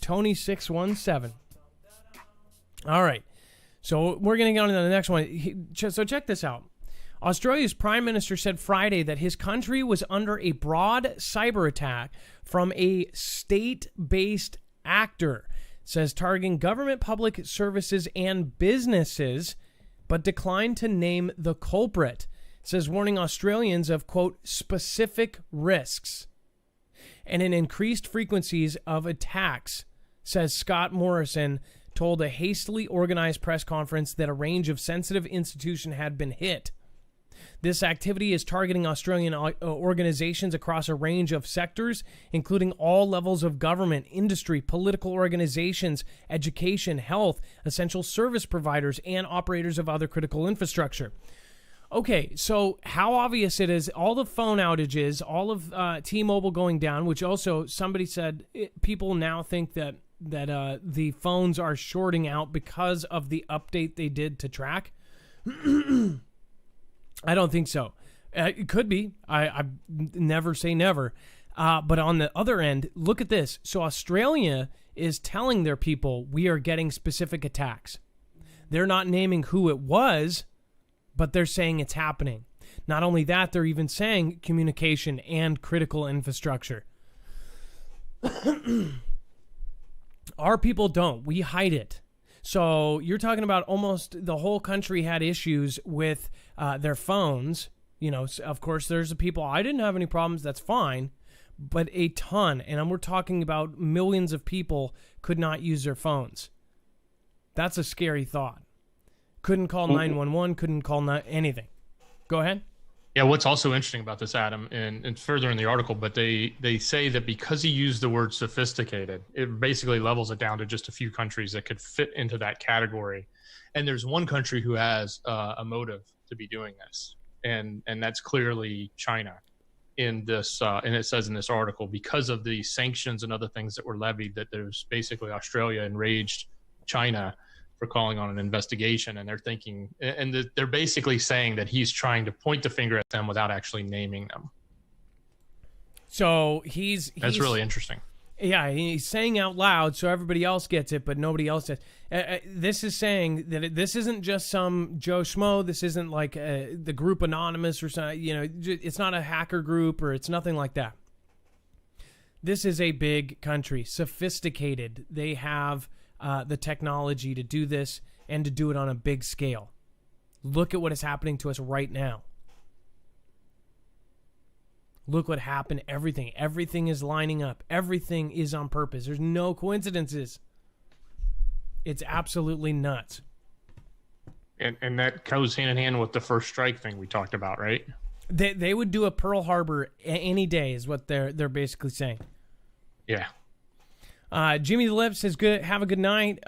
Tony 617. All right. So we're going to go on to the next one. So check this out. Australia's Prime Minister said Friday that his country was under a broad cyber attack from a state-based actor. It says targeting government, public services, and businesses, but declined to name the culprit. It says warning Australians of, quote, specific risks and an increased frequencies of attacks, says Scott Morrison told a hastily organized press conference that a range of sensitive institutions had been hit. This activity is targeting Australian organizations across a range of sectors, including all levels of government, industry, political organizations, education, health, essential service providers, and operators of other critical infrastructure. Okay, so how obvious it is, all the phone outages, all of T-Mobile going down, which also somebody said people now think that the phones are shorting out because of the update they did to track. I don't think so. It could be. I never say never. But on the other end, look at this. So Australia is telling their people we are getting specific attacks. They're not naming who it was, but they're saying it's happening. Not only that, they're even saying communication and critical infrastructure. Our people don't. We hide it. So you're talking about almost the whole country had issues with their phones. You know, of course, there's the people, I didn't have any problems, that's fine. But a ton, and we're talking about millions of people could not use their phones. That's a scary thought. Couldn't call 911, couldn't call anything. Go ahead. Yeah, what's also interesting about this, Adam, and further in the article, but they say that because he used the word sophisticated, it basically levels it down to just a few countries that could fit into that category. And there's one country who has a motive to be doing this, and that's clearly China. In this, and it says in this article, because of the sanctions and other things that were levied, that there's basically Australia enraged China for calling on an investigation, and they're thinking, and they're basically saying that he's trying to point the finger at them without actually naming them. So that's really interesting. Yeah, he's saying out loud so everybody else gets it, but nobody else does. This is saying that this isn't just some Joe Schmo. This isn't like the group Anonymous or something. You know, it's not a hacker group or it's nothing like that. This is a big country, sophisticated. They have the technology to do this and to do it on a big scale. Look at what is happening to us right now. Look what happened. Everything is lining up. Everything is on purpose. There's no coincidences. It's absolutely nuts. And that goes hand in hand with the first strike thing we talked about, right? They would do a Pearl Harbor any day is what they're basically saying. Yeah. Jimmy the Lip says, "Good. Have a good night."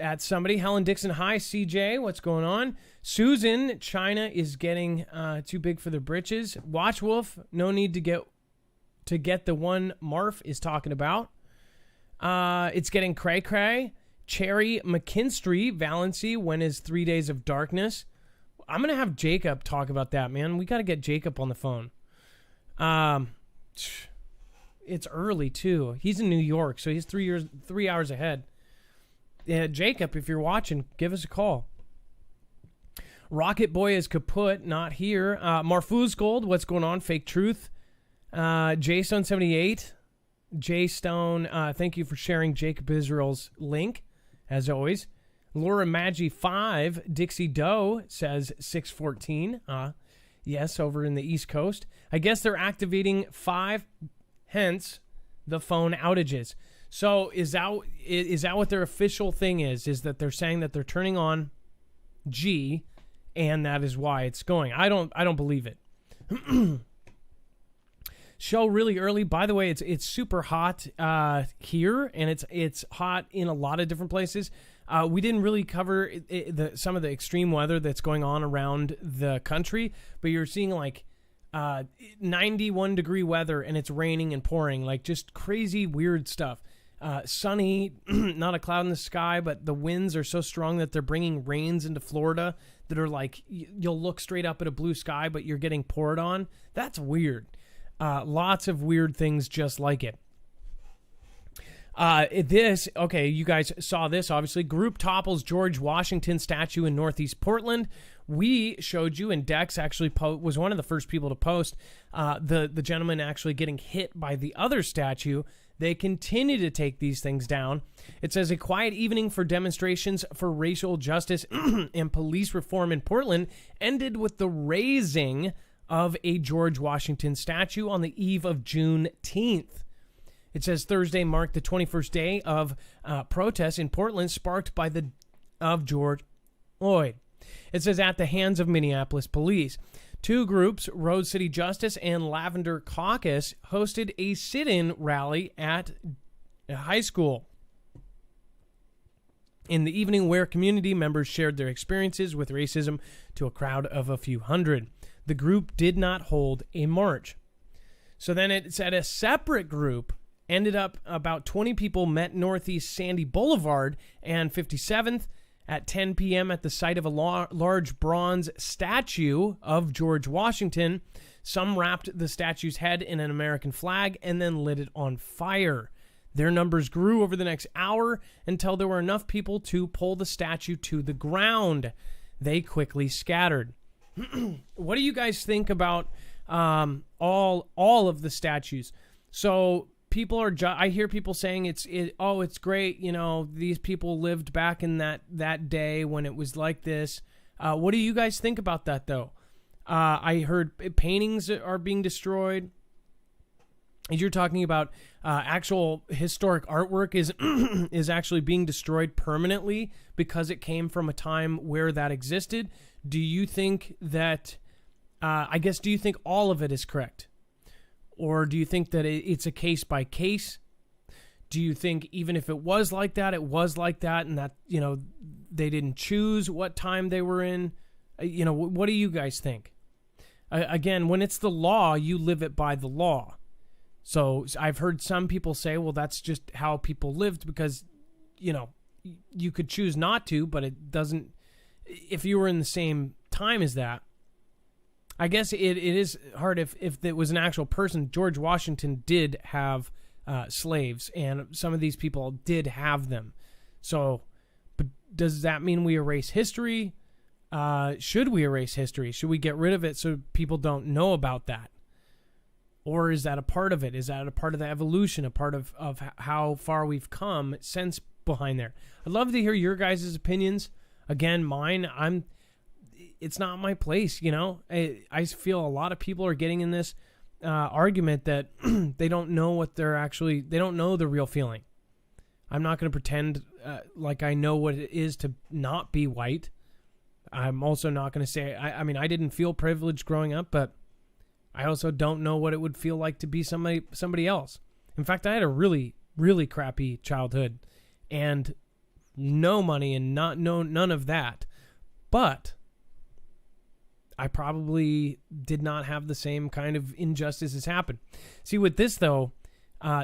At somebody, Helen Dixon, hi CJ, what's going on? Susan, China is getting too big for their britches. Watch Wolf, no need to get the one Marf is talking about. It's getting cray cray. Cherry McKinstry, Valency, when is 3 Days of Darkness? I'm gonna have Jacob talk about that, man. We got to get Jacob on the phone. It's early too. He's in New York, so he's 3 hours ahead. Jacob, if you're watching, give us a call. Rocket Boy is kaput, not here. Marfoogle, what's going on? Fake Truth. Jstone78. Jstone, thank you for sharing Jacob Israel's link, as always. Laura Maggi 5. Dixie Doe says 614. Yes, over in the East Coast. I guess they're activating 5, hence the phone outages. So is that what their official thing is? Is that they're saying that they're turning on G, and that is why it's going? I don't believe it. show really early. By the way, it's super hot here, and it's hot in a lot of different places. We didn't really cover some of the extreme weather that's going on around the country, but you're seeing like 91 degree weather, and it's raining and pouring, like just crazy weird stuff. Sunny, not a cloud in the sky, but the winds are so strong that they're bringing rains into Florida that are like, you'll look straight up at a blue sky, but you're getting poured on. That's weird. Lots of weird things just like it. Okay, you guys saw this, obviously. Group topples George Washington statue in Northeast Portland. We showed you, and Dex actually was one of the first people to post, the gentleman actually getting hit by the other statue. They continue to take these things down. It says, a quiet evening for demonstrations for racial justice and police reform in Portland ended with the raising of a George Washington statue on the eve of Juneteenth. It says Thursday marked the 21st day of protests in Portland sparked by of George Floyd. It says at the hands of Minneapolis police. Two groups, Road City Justice and Lavender Caucus, hosted a sit-in rally at a high school in the evening where community members shared their experiences with racism to a crowd of a few hundred. The group did not hold a march. So then it said a separate group ended up about 20 people met Northeast Sandy Boulevard and 57th at 10 p.m. at the site of a large bronze statue of George Washington. Some wrapped the statue's head in an American flag and then lit it on fire. Their numbers grew over the next hour until there were enough people to pull the statue to the ground. They quickly scattered. What do you guys think about all of the statues? So people are, I hear people saying it's great. You know, these people lived back in that day when it was like this. What do you guys think about that, though? I heard paintings are being destroyed. As you're talking about actual historic artwork is actually being destroyed permanently because it came from a time where that existed. Do you think that, do you think all of it is correct? Or do you think that it's a case by case? Do you think even if it was like that, it was like that, and that, you know, they didn't choose what time they were in? You know, what do you guys think? Again, when it's the law, you live it by the law. So I've heard some people say, well, that's just how people lived because, you know, you could choose not to, but it doesn't, if you were in the same time as that. I guess it is hard if it was an actual person. George Washington did have slaves, and some of these people did have them. So, but does that mean we erase history? Should we erase history? Should we get rid of it so people don't know about that? Or is that a part of it? Is that a part of the evolution, a part of how far we've come since behind there? I'd love to hear your guys' opinions. Again, mine, it's not my place, you know. I feel a lot of people are getting in this argument that they don't know what they don't know the real feeling. I'm not going to pretend like I know what it is to not be white. I'm also not going to say, I mean, I didn't feel privileged growing up, but I also don't know what it would feel like to be somebody else. In fact, I had a really, really crappy childhood and no money and none of that. But I probably did not have the same kind of injustices happen. See, with this, though,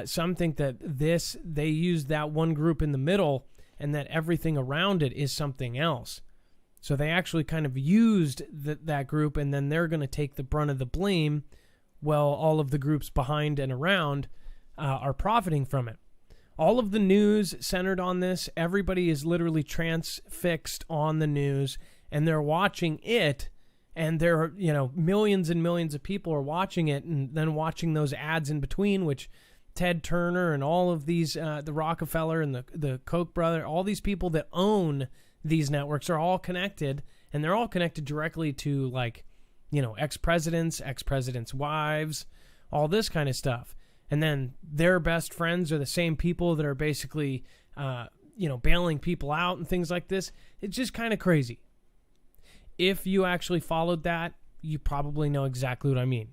some think that they used that one group in the middle and that everything around it is something else. So they actually kind of used that group, and then they're going to take the brunt of the blame while all of the groups behind and around are profiting from it. All of the news centered on this. Everybody is literally transfixed on the news, and they're watching it. And there are, you know, millions and millions of people are watching it and then watching those ads in between, which Ted Turner and all of these, the Rockefeller and the Koch brother, all these people that own these networks are all connected, and they're all connected directly to, like, you know, ex-presidents' wives, all this kind of stuff. And then their best friends are the same people that are basically, you know, bailing people out and things like this. It's just kind of crazy. If you actually followed that, you probably know exactly what I mean.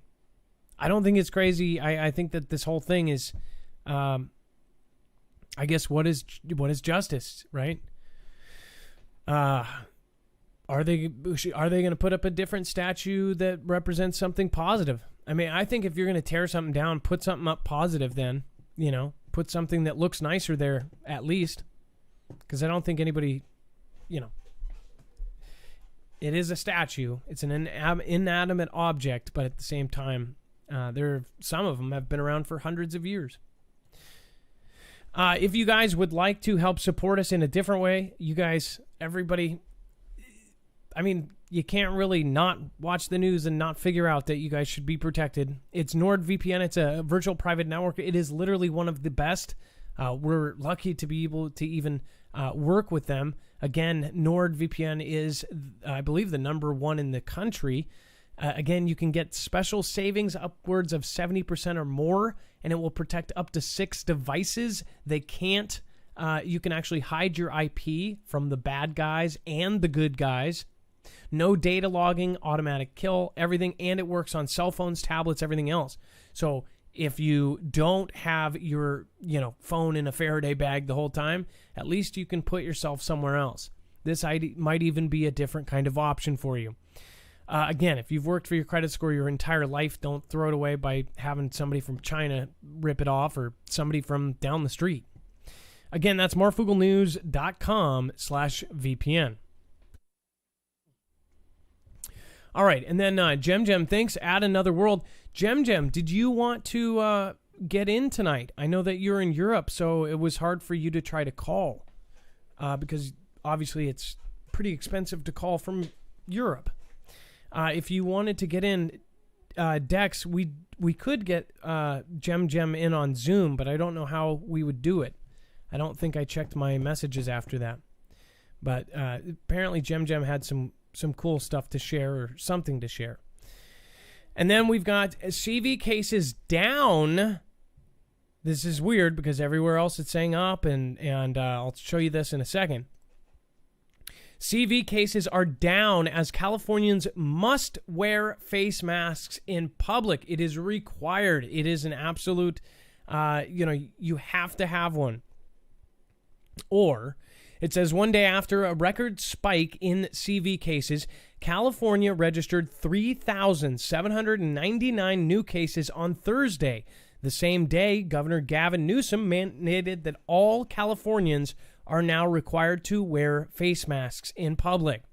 I don't think it's crazy. I think that this whole thing is, I guess, what is justice, right? Are they going to put up a different statue that represents something positive? I mean, I think if you're going to tear something down, put something up positive then, put something that looks nicer there at least. Because I don't think anybody, it is a statue. It's an inanimate object, but at the same time, some of them have been around for hundreds of years. If you guys would like to help support us in a different way, you guys, everybody, I mean, you can't really not watch the news and not figure out that you guys should be protected. It's NordVPN. It's a virtual private network. It is literally one of the best. We're lucky to be able to even work with them. Again, NordVPN is, I believe, the number one in the country. Again, you can get special savings upwards of 70% or more, and it will protect up to 6 devices. They can't. You can actually hide your IP from the bad guys and the good guys. No data logging, automatic kill, everything, and it works on cell phones, tablets, everything else. So if you don't have your, phone in a Faraday bag the whole time, at least you can put yourself somewhere else. This might even be a different kind of option for you. Again, if you've worked for your credit score your entire life, don't throw it away by having somebody from China rip it off or somebody from down the street. Again, that's marfooglenews.com/VPN. All right, and then Jem, thanks. Add another world. Jem, did you want to get in tonight? I know that you're in Europe, so it was hard for you to try to call because obviously it's pretty expensive to call from Europe. If you wanted to get in, Dex, we could get Jem in on Zoom, but I don't know how we would do it. I don't think I checked my messages after that. But apparently Jem had some cool stuff to share or something to share. And then we've got CV cases down. This is weird because everywhere else it's saying up, and I'll show you this in a second. CV cases are down as Californians must wear face masks in public. It is required. It is an absolute, you have to have one. Or it says one day after a record spike in CV cases, California registered 3,799 new cases on Thursday. The same day, Governor Gavin Newsom mandated that all Californians are now required to wear face masks in public.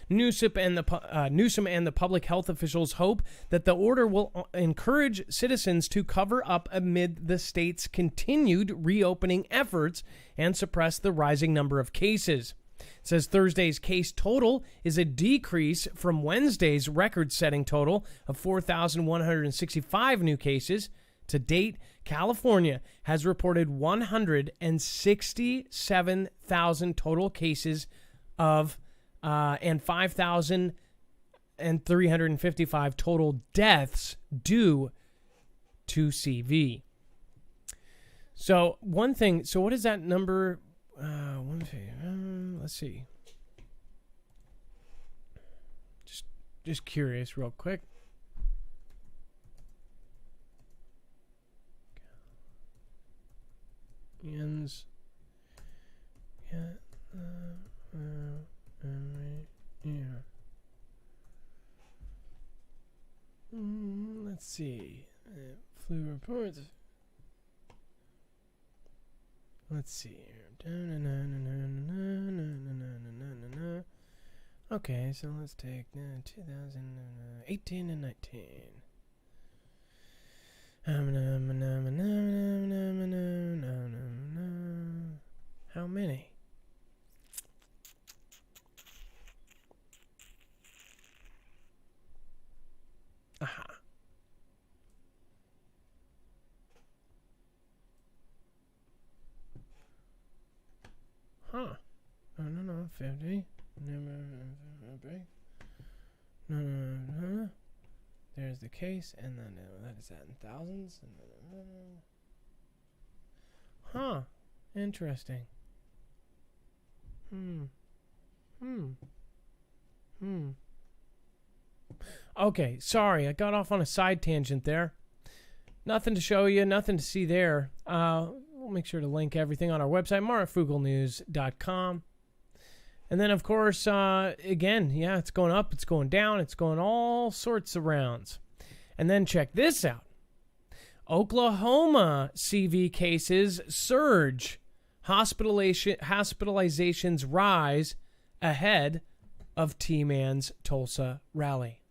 Newsom and the public health officials hope that the order will encourage citizens to cover up amid the state's continued reopening efforts and suppress the rising number of cases. It says Thursday's case total is a decrease from Wednesday's record-setting total of 4,165 new cases. To date, California has reported 167,000 total cases of and 5,355 total deaths due to CV. So one thing. So what is that number? Let's see. Just curious, real quick. Let's see. Flu reports. Let's see. Okay, so let's take 2018 and 19. How many? Aha. Huh. No, 50. No. There's the case, and then that is that in thousands. And then, huh. Interesting. Okay, sorry, I got off on a side tangent there. Nothing to show you, nothing to see there. We'll make sure to link everything on our website, marfooglenews.com. And then, of course, again, yeah, it's going up, it's going down, it's going all sorts of rounds. And then check this out. Oklahoma CV cases surge. Hospitalizations rise ahead of T-Man's Tulsa rally.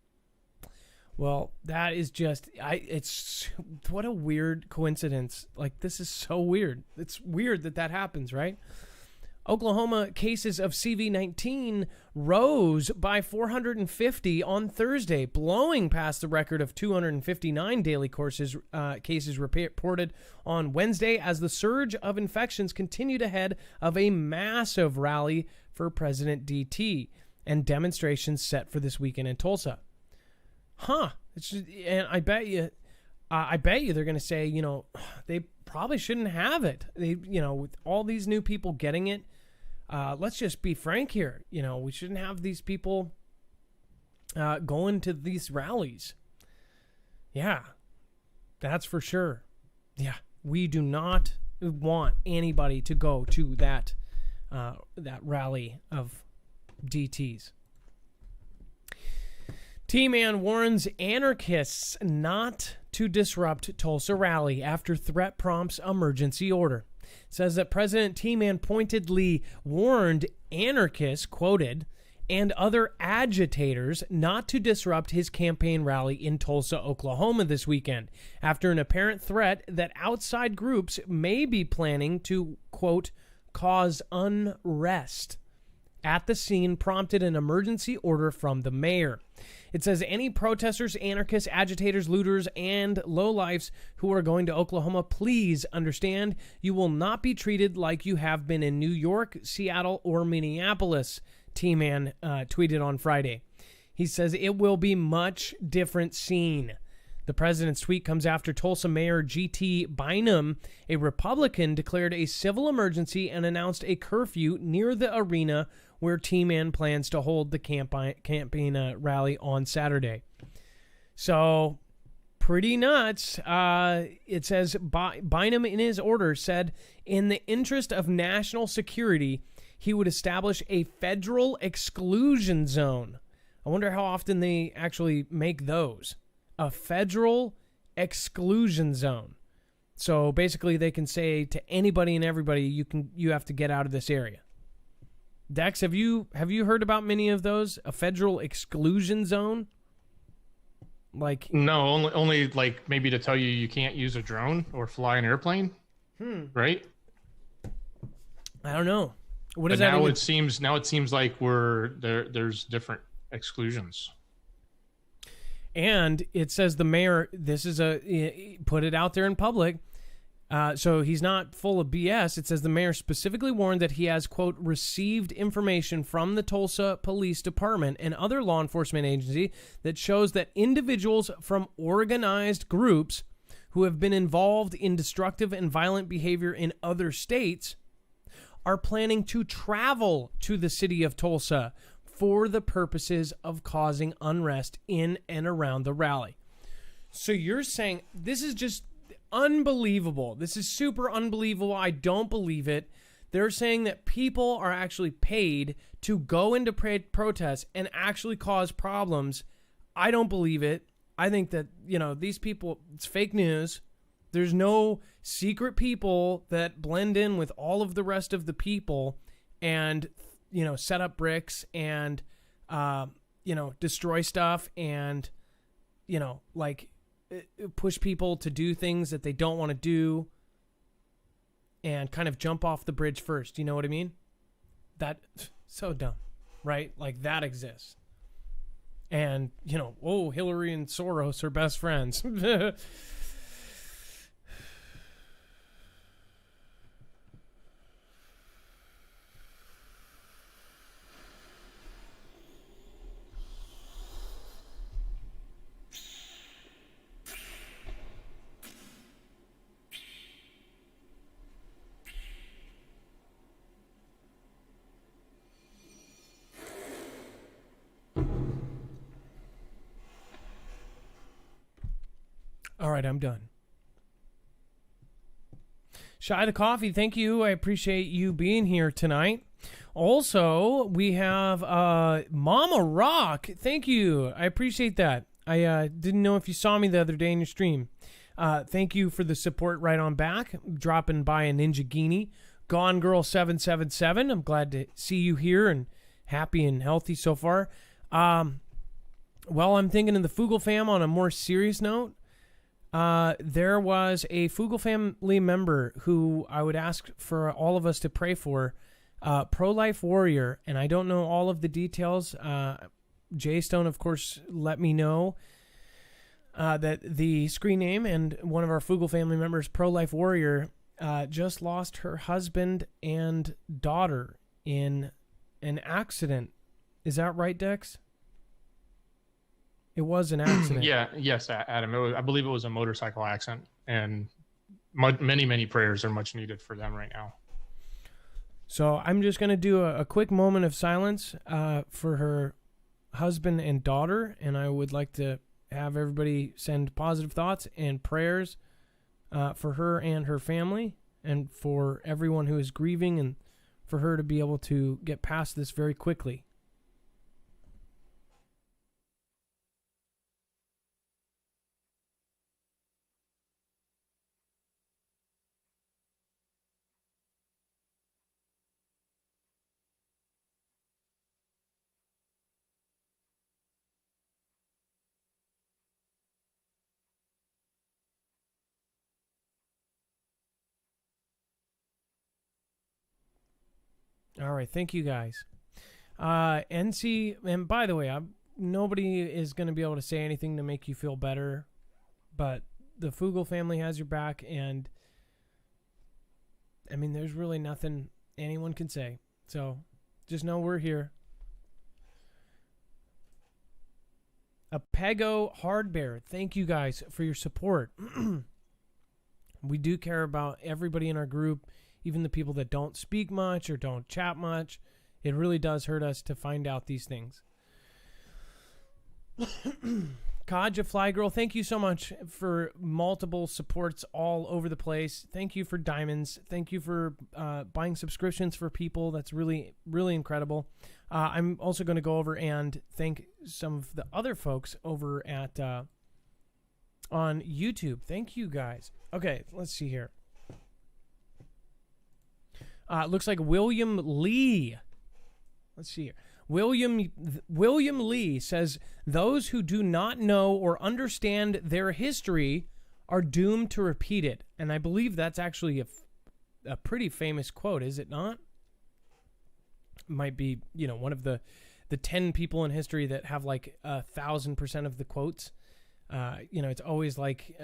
Well, that is just, it's, what a weird coincidence. Like, this is so weird. It's weird that happens, right? Oklahoma cases of CV-19 rose by 450 on Thursday, blowing past the record of 259 daily cases reported on Wednesday as the surge of infections continued ahead of a massive rally for President DT and demonstrations set for this weekend in Tulsa. And I bet you they're going to say, they probably shouldn't have it. They, with all these new people getting it, let's just be frank here. We shouldn't have these people going to these rallies. Yeah, that's for sure. Yeah, we do not want anybody to go to that rally of DTs. T-Man warns anarchists not to disrupt Tulsa rally after threat prompts emergency order. Says that President T-Man pointedly warned anarchists, quoted, and other agitators not to disrupt his campaign rally in Tulsa, Oklahoma this weekend after an apparent threat that outside groups may be planning to, quote, cause unrest at the scene prompted an emergency order from the mayor. It says any protesters, anarchists, agitators, looters, and lowlifes who are going to Oklahoma, please understand you will not be treated like you have been in New York, Seattle, or Minneapolis, T-Man tweeted on Friday. He says it will be much different scene. The president's tweet comes after Tulsa Mayor G.T. Bynum, a Republican, declared a civil emergency and announced a curfew near the arena where T-Man plans to hold the campaign rally on Saturday. So, pretty nuts. It says Bynum in his order said, in the interest of national security, he would establish a federal exclusion zone. I wonder how often they actually make those. A federal exclusion zone. So basically they can say to anybody and everybody, you have to get out of this area. Dex, have you heard about many of those? A federal exclusion zone? Like, no, only like maybe to tell you can't use a drone or fly an airplane. Right? I don't know. What is but that? Now it seems like there's different exclusions. And it says the mayor, put it out there in public, so he's not full of BS. It says the mayor specifically warned that he has, quote, received information from the Tulsa Police Department and other law enforcement agency that shows that individuals from organized groups who have been involved in destructive and violent behavior in other states are planning to travel to the city of Tulsa for the purposes of causing unrest in and around the rally. So you're saying this is just unbelievable. This is super unbelievable. I don't believe it. They're saying that people are actually paid to go into protests and actually cause problems. I don't believe it. I think that, these people, it's fake news. There's no secret people that blend in with all of the rest of the people and set up bricks and, destroy stuff and, push people to do things that they don't want to do and kind of jump off the bridge first. You know what I mean? That, so dumb, right? Like, that exists. And, Hillary and Soros are best friends. All right, I'm done. Shy the Coffee, thank you. I appreciate you being here tonight. Also, we have Mama Rock. Thank you. I appreciate that. I didn't know if you saw me the other day in your stream. Thank you for the support right on back. Dropping by a Ninja Guinea. Gone Girl 777. I'm glad to see you here and happy and healthy so far. Well, I'm thinking of the Foogle fam on a more serious note. There was a Foogle family member who I would ask for all of us to pray for, pro-life warrior, and I don't know all of the details. Jay Stone, of course, let me know that the screen name and one of our Foogle family members, pro-life warrior, just lost her husband and daughter in an accident. Is that right, Dex? It was an accident. Yes, Adam. I believe it was a motorcycle accident, and many prayers are much needed for them right now. So I'm just going to do a quick moment of silence for her husband and daughter, and I would like to have everybody send positive thoughts and prayers for her and her family, and for everyone who is grieving, and for her to be able to get past this very quickly. All right, thank you guys. NC, and by the way, nobody is going to be able to say anything to make you feel better, but the Foogle family has your back, and I mean, there's really nothing anyone can say. So just know we're here. A Pego Hardbear, thank you guys for your support. We do care about everybody in our group, even the people that don't speak much or don't chat much. It really does hurt us to find out these things. Kaja Flygirl, thank you so much for multiple supports all over the place. Thank you for diamonds. Thank you for buying subscriptions for people. That's really, really incredible. I'm also going to go over and thank some of the other folks over at on YouTube. Thank you guys. Okay, let's see here. Looks like William Lee. Let's see here. William Lee says, those who do not know or understand their history are doomed to repeat it. And I believe that's actually a pretty famous quote, is it not? Might be, one of the 10 people in history that have like 1,000% of the quotes. It's always like,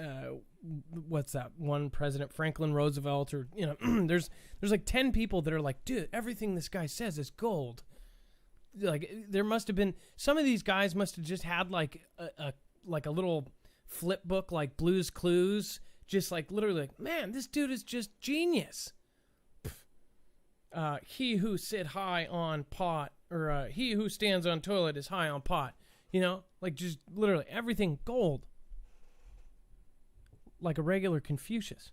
what's that one president, Franklin Roosevelt, or, there's like 10 people that are like, dude, everything this guy says is gold. Like, there must have been, some of these guys must have just had like a little flip book, like Blue's Clues, just like literally like, man, this dude is just genius. He who sit high on pot, or he who stands on toilet is high on pot. Like just literally everything gold. Like a regular Confucius.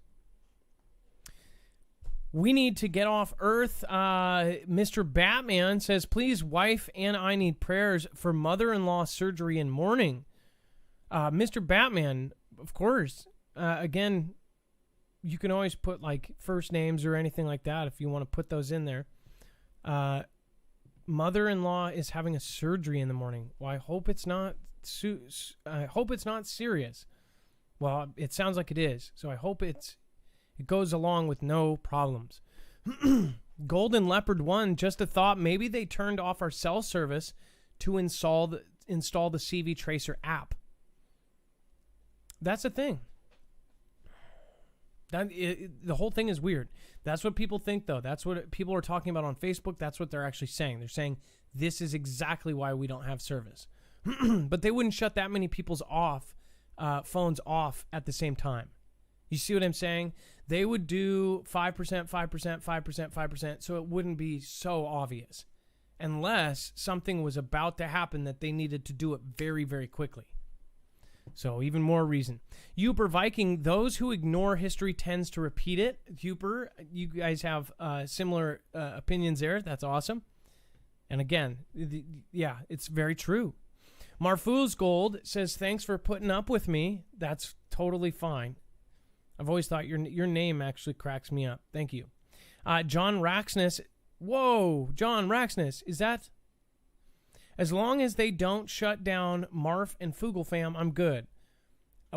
We need to get off Earth. Mr. Batman says, please, wife and I need prayers for mother-in-law surgery and mourning. Mr. Batman, of course. Again, you can always put like first names or anything like that if you want to put those in there. Mother-in-law is having a surgery in the morning. Well, I hope it's not. I hope it's not serious. Well, it sounds like it is. So I hope it goes along with no problems. Golden Leopard 1, just a thought. Maybe they turned off our cell service to install the CV Tracer app. That's a thing. The whole thing is weird. That's what people think, though. That's what people are talking about on Facebook. That's what they're actually saying. They're saying this is exactly why we don't have service. But they wouldn't shut that many people's phones off at the same time. You see what I'm saying? They would do 5%, 5%, 5%, 5%, so it wouldn't be so obvious. Unless something was about to happen that they needed to do it very, very quickly. So even more reason. Uper Viking, those who ignore history tends to repeat it. Uper, you guys have similar opinions there. That's awesome. And again, yeah, it's very true. Marfoogle Gold says, thanks for putting up with me. That's totally fine. I've always thought your name actually cracks me up. Thank you. John Raxness. Whoa, John Raxness. Is that... As long as they don't shut down Marf and Foogle fam, I'm good.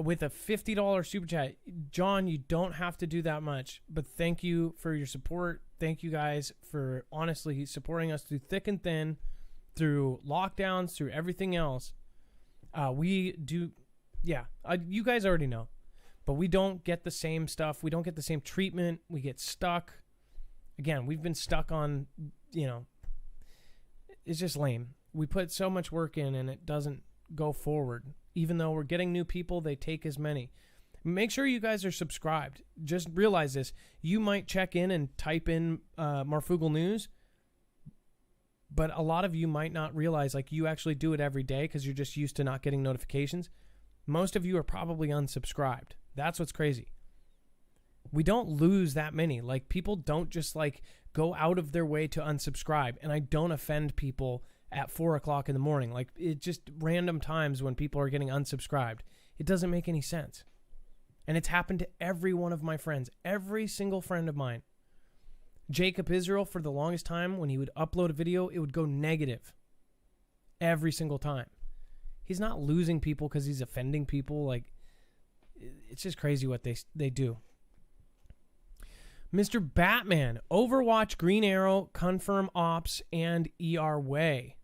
With a $50 super chat. John, you don't have to do that much, but thank you for your support. Thank you guys for honestly supporting us through thick and thin, through lockdowns, through everything else. We do, yeah, you guys already know, but we don't get the same stuff. We don't get the same treatment. We get stuck. Again, we've been stuck on, it's just lame. We put so much work in and it doesn't go forward. Even though we're getting new people, they take as many. Make sure you guys are subscribed. Just realize this. You might check in and type in Marfoogle News, but a lot of you might not realize you actually do it every day because you're just used to not getting notifications. Most of you are probably unsubscribed. That's what's crazy. We don't lose that many. People don't just go out of their way to unsubscribe, and I don't offend people at 4 o'clock in the morning. It just random times when people are getting unsubscribed. It doesn't make any sense. And it's happened to every one of my friends, every single friend of mine. Jacob Israel, for the longest time, when he would upload a video, it would go negative every single time. He's not losing people because he's offending people. It's just crazy what they do. Mr. Batman, Overwatch, Green Arrow, Confirm Ops, and ER Way.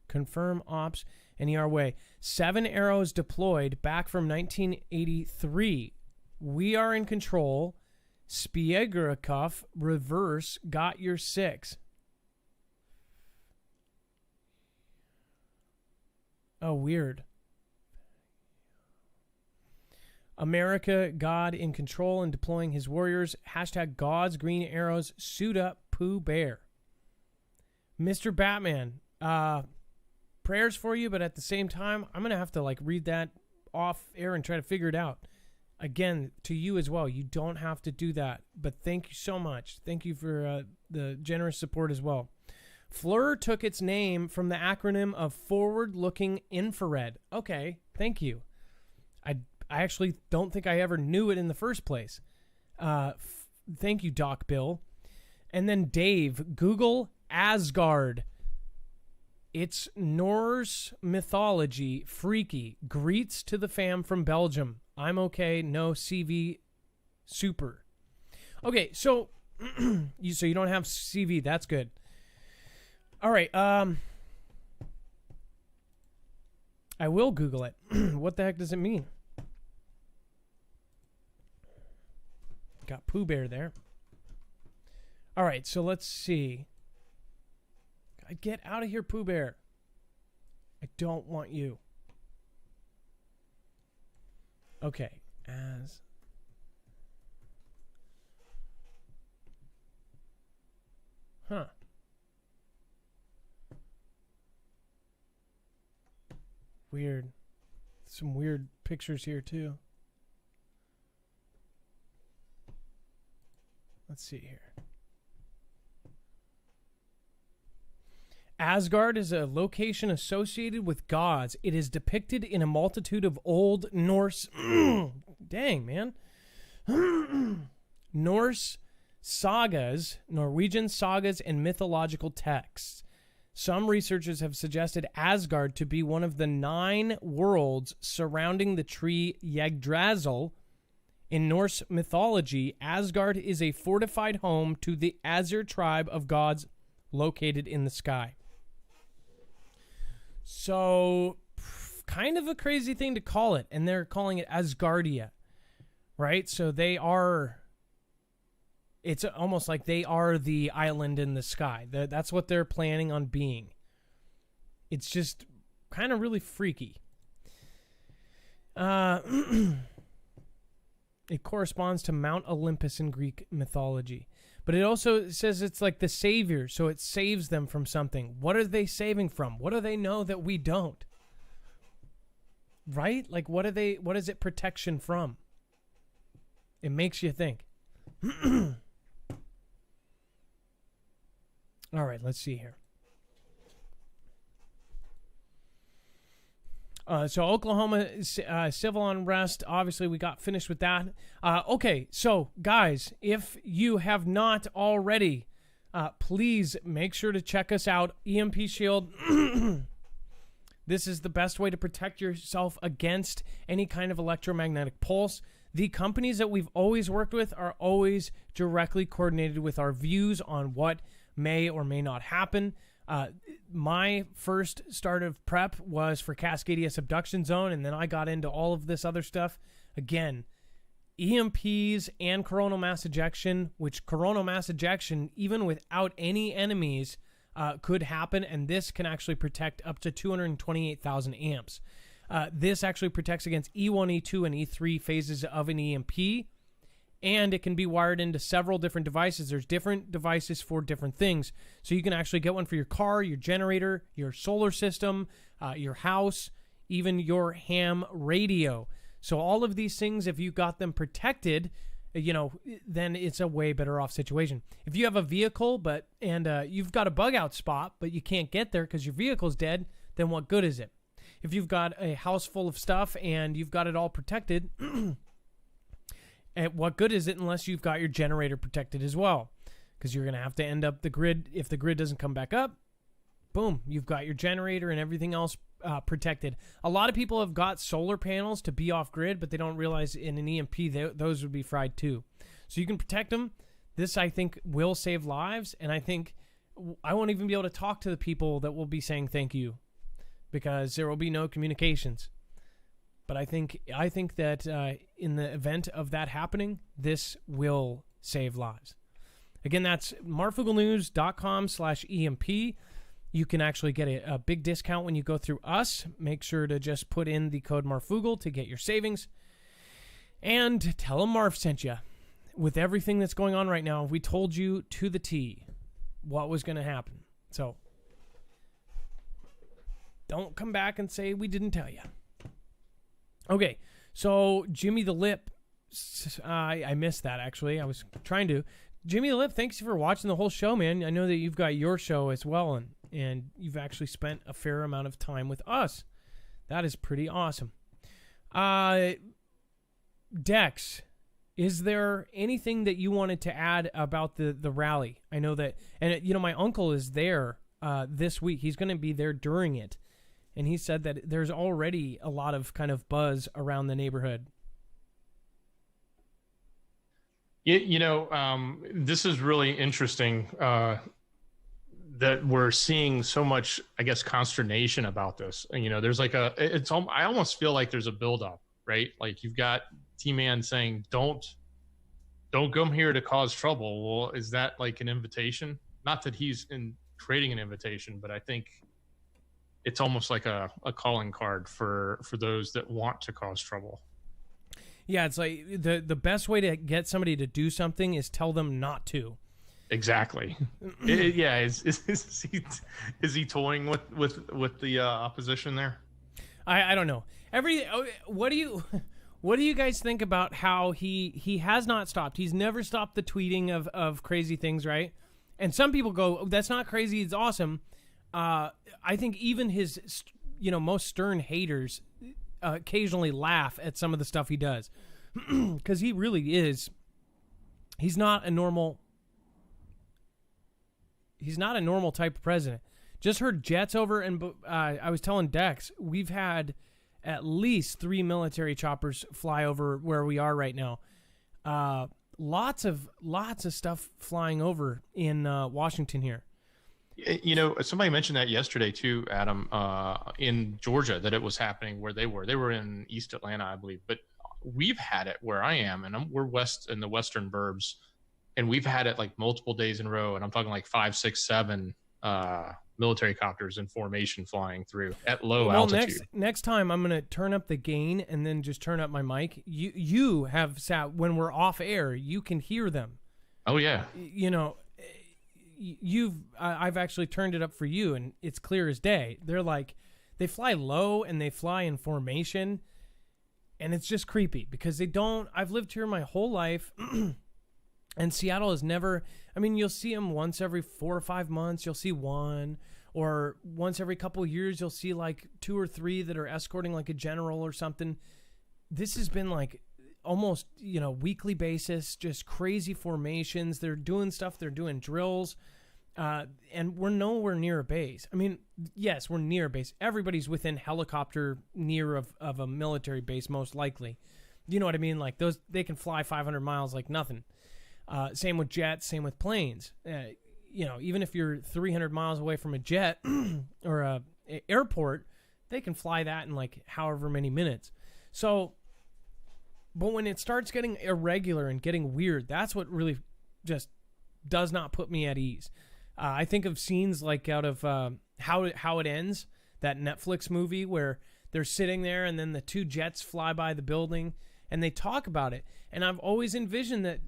Confirm Ops and ER Way. 7 arrows deployed back from 1983. We are in control. Spiegerkuff, reverse, got your 6. Oh, weird. America, God in control and deploying his warriors. Hashtag God's green arrows. Suit up, Pooh Bear. Mr. Batman, prayers for you, but at the same time, I'm going to have to read that off air and try to figure it out. Again, to you as well. You don't have to do that, but thank you so much. Thank you for the generous support as well. FLIR took its name from the acronym of Forward Looking Infrared. Okay, thank you. I actually don't think I ever knew it in the first place. Thank you, Doc Bill. And then Dave, Google Asgard. It's Norse mythology, freaky. Greets to the fam from Belgium. I'm okay, no CV, super. Okay, so you don't have CV, that's good. All right, I will Google it. What the heck does it mean? Got Pooh Bear there. All right, so let's see. Get out of here, Pooh Bear. I don't want you. Okay, as... Huh. Weird. Some weird pictures here, too. Let's see here. Asgard is a location associated with gods. It is depicted in a multitude of Old Norse... Dang, man. Norse sagas, Norwegian sagas, and mythological texts. Some researchers have suggested Asgard to be one of the 9 worlds surrounding the tree Yggdrasil. In Norse mythology, Asgard is a fortified home to the Azir tribe of gods located in the sky. So, kind of a crazy thing to call it, and they're calling it Asgardia, right? So they are, it's almost like they are the island in the sky. That's what they're planning on being. It's just kind of really freaky. It corresponds to Mount Olympus in Greek mythology. But it also says it's like the savior, so it saves them from something. What are they saving from? What do they know that we don't? right? Like, what is it protection from? It makes you think. All right, let's see here. So Oklahoma civil unrest, obviously we got finished with that. Okay, so guys, if you have not already, please make sure to check us out, EMP Shield. This is the best way to protect yourself against any kind of electromagnetic pulse. The companies that we've always worked with are always directly coordinated with our views on what may or may not happen. My first start of prep was for Cascadia Subduction Zone, and then I got into all of this other stuff. Again, EMPs and coronal mass ejection, which coronal mass ejection, even without any enemies, could happen, and this can actually protect up to 228,000 amps. This actually protects against E1, E2, and E3 phases of an EMP, and it can be wired into several different devices. There's different devices for different things. So you can actually get one for your car, your generator, your solar system, your house, even your ham radio. So all of these things, if you got them protected, then it's a way better off situation. If you have a vehicle, and you've got a bug out spot, but you can't get there because your vehicle's dead, then what good is it? If you've got a house full of stuff and you've got it all protected, and what good is it unless you've got your generator protected as well? Because you're going to have to end up the grid. If the grid doesn't come back up, boom, you've got your generator and everything else protected. A lot of people have got solar panels to be off grid, but they don't realize in an EMP, those would be fried too. So you can protect them. This, I think, will save lives. And I think I won't even be able to talk to the people that will be saying thank you because there will be no communications. But I think that in the event of that happening, this will save lives. Again, that's marfooglenews.com/EMP. You can actually get a big discount when you go through us. Make sure to just put in the code Marfoogle to get your savings. And tell them Marf sent you. With everything that's going on right now, we told you to the T what was going to happen. So don't come back and say we didn't tell you. Okay, so Jimmy the Lip, I missed that actually. I was trying to. Jimmy the Lip, thanks for watching the whole show, man. I know that you've got your show as well, and you've actually spent a fair amount of time with us. That is pretty awesome. Dex, is there anything that you wanted to add about the rally? I know that, and my uncle is there this week. He's going to be there during it. And he said that there's already a lot of kind of buzz around the neighborhood. This is really interesting that we're seeing so much, I guess, consternation about this. And, there's like I almost feel like there's a buildup, right? Like you've got T-Man saying, don't come here to cause trouble. Well, is that like an invitation? Not that he's creating an invitation, but I think it's almost like a calling card for those that want to cause trouble. Yeah, it's like the best way to get somebody to do something is tell them not to. Exactly. Is he toying with the opposition there? I don't know. What do you guys think about how he has not stopped? He's never stopped the tweeting of crazy things, right? And some people go, oh, that's not crazy, it's awesome. I think even his, most stern haters occasionally laugh at some of the stuff he does, because he really is. He's not a normal type of president. Just heard jets over, and I was telling Dex, we've had at least 3 military choppers fly over where we are right now. Lots of stuff flying over in Washington here. Somebody mentioned that yesterday too, Adam, in Georgia, that it was happening where they were. They were in East Atlanta, I believe. But we've had it where I am, and we're west in the western burbs, and we've had it like multiple days in a row. And I'm talking like 5, 6, 7 military copters in formation flying through at low altitude. Next time I'm going to turn up the gain and then just turn up my mic. You have sat when we're off air. You can hear them. Oh yeah. I've actually turned it up for you, and it's clear as day. They're like, they fly low and they fly in formation, and it's just creepy because they don't. I've lived here my whole life, and Seattle has never. I mean, you'll see them once every 4 or 5 months. You'll see one, or once every couple of years, you'll see like 2 or 3 that are escorting like a general or something. This has been like almost, weekly basis, just crazy formations. They're doing stuff. They're doing drills. And we're nowhere near a base. I mean, yes, we're near a base. Everybody's within helicopter near of a military base, most likely. You know what I mean? Like those, they can fly 500 miles like nothing. Same with jets, same with planes. Even if you're 300 miles away from a jet or a airport, they can fly that in like however many minutes. So, but when it starts getting irregular and getting weird, that's what really just does not put me at ease. I think of scenes like out of How It Ends, that Netflix movie where they're sitting there and then the 2 jets fly by the building and they talk about it. And I've always envisioned that,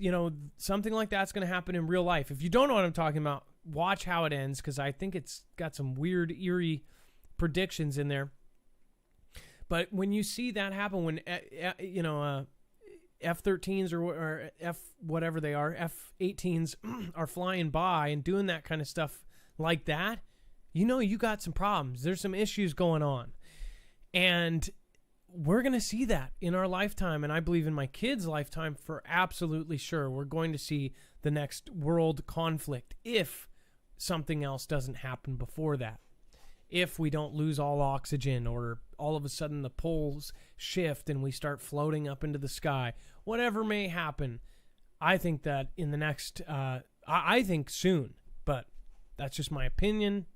something like that's going to happen in real life. If you don't know what I'm talking about, watch How It Ends, because I think it's got some weird, eerie predictions in there. But when you see that happen, when, F-13s or F whatever they are, F-18s are flying by and doing that kind of stuff like that, you got some problems. There's some issues going on. And we're going to see that in our lifetime, and I believe in my kids' lifetime for absolutely sure. We're going to see the next world conflict if something else doesn't happen before that. If we don't lose all oxygen, or all of a sudden the poles shift and we start floating up into the sky, whatever may happen, I think that in the next, I think soon, but that's just my opinion.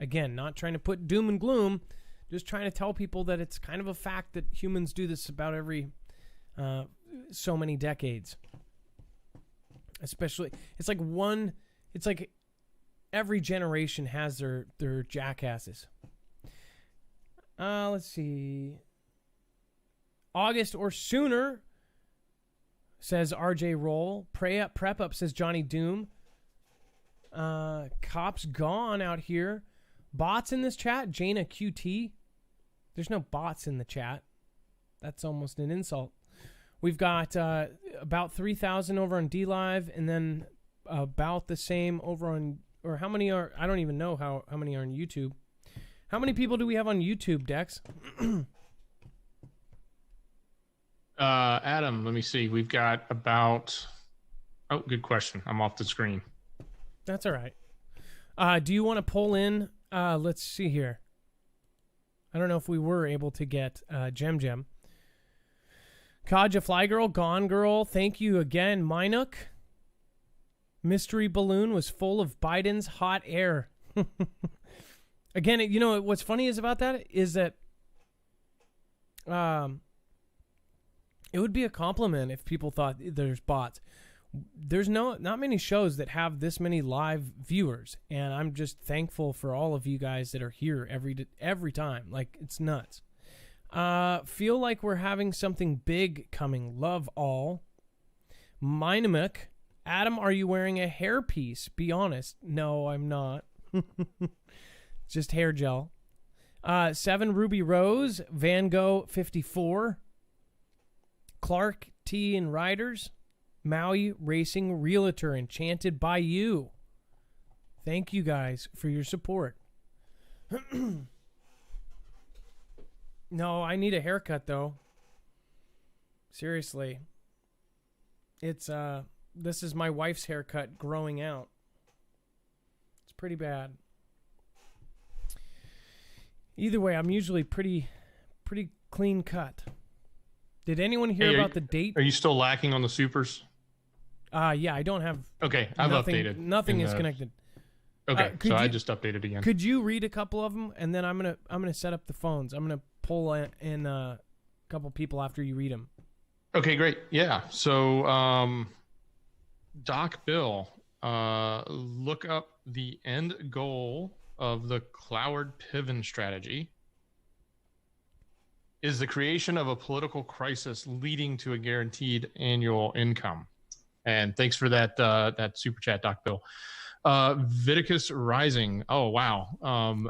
Again, not trying to put doom and gloom, just trying to tell people that it's kind of a fact that humans do this about every so many decades. Especially, it's like every generation has their jackasses. Let's see. August or sooner, says RJ Roll. Prep up, says Johnny Doom. Cops gone out here. Bots in this chat? Jaina QT. There's no bots in the chat. That's almost an insult. We've got about 3,000 over on DLive, and then about the same over on, or how many are, I don't even know how many are on YouTube. How many people do we have on YouTube, Dex? Adam, let me see. We've got about, oh, good question. I'm off the screen. That's all right. Do you want to pull in, let's see here. I don't know if we were able to get Gem. Kaja Fly Girl, Gone Girl, thank you again. Minuk. Mystery Balloon was full of Biden's hot air. Again, what's funny is about that is that it would be a compliment if people thought there's bots. There's not many shows that have this many live viewers, and I'm just thankful for all of you guys that are here every time. Like, it's nuts. Feel like we're having something big coming. Love all. Minamic. Adam, are you wearing a hairpiece? Be honest. No, I'm not. Just hair gel. 7 Ruby Rose. Van Gogh 54. Clark T and Riders. Maui Racing Realtor, Enchanted by You. Thank you guys for your support. No, I need a haircut though. Seriously. It's this is my wife's haircut growing out. It's pretty bad. Either way, I'm usually pretty clean cut. Did anyone hear about the date? Are you still lacking on the supers? Yeah, I don't have. Okay, I've updated. Nothing is connected. Okay, so I just updated again. Could you read a couple of them, and then I'm gonna set up the phones. I'm gonna pull in a couple people after you read them. Okay, great. Yeah. So, Doc Bill, look up the end goal of the Cloward Piven strategy is the creation of a political crisis leading to a guaranteed annual income. And thanks for that super chat, Doc Bill. Viticus Rising. Oh, wow.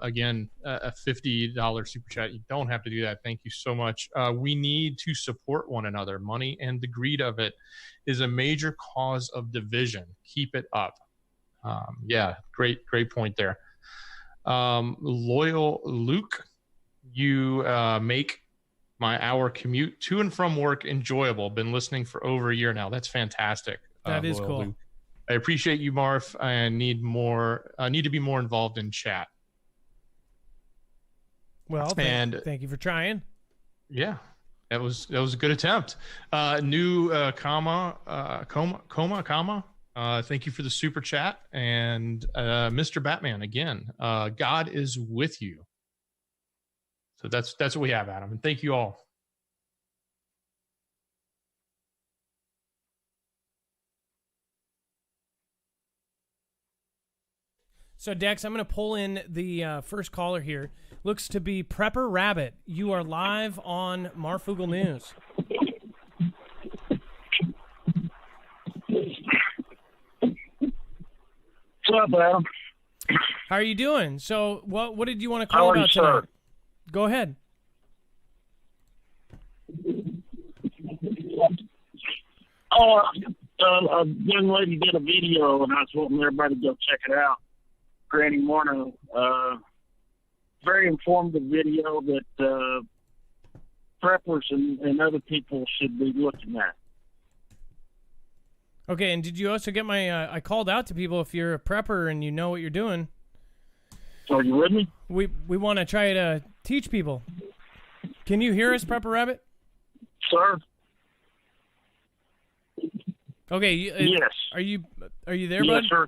Again, a $50 super chat. You don't have to do that. Thank you so much. We need to support one another. Money and the greed of it is a major cause of division. Keep it up. Yeah, great point there. Loyal Luke, you make my hour commute to and from work enjoyable. Been listening for over a year now. That's fantastic. That is cool. Luke. I appreciate you, Marf. I need to be more involved in chat. Well, thank you for trying. Yeah, that was a good attempt. New comma. Thank you for the super chat. And Mr. Batman again. God is with you. So that's what we have, Adam. And thank you all. So, Dex, I'm going to pull in the first caller here. Looks to be Prepper Rabbit. You are live on Marfoogle News. What's up, Adam? How are you doing? So, what did you want to call about tonight? Go ahead. A young lady did a video, and I was wanting everybody to go check it out. Granny Morno. Very informative video that preppers and other people should be looking at. Okay, and did you also get my... I called out to people, if you're a prepper and you know what you're doing. Are you with me? We want to try to teach people. Can you hear us, Prepper Rabbit? Sir? Okay. Yes. Are you there, yes, bud? Yes, sir.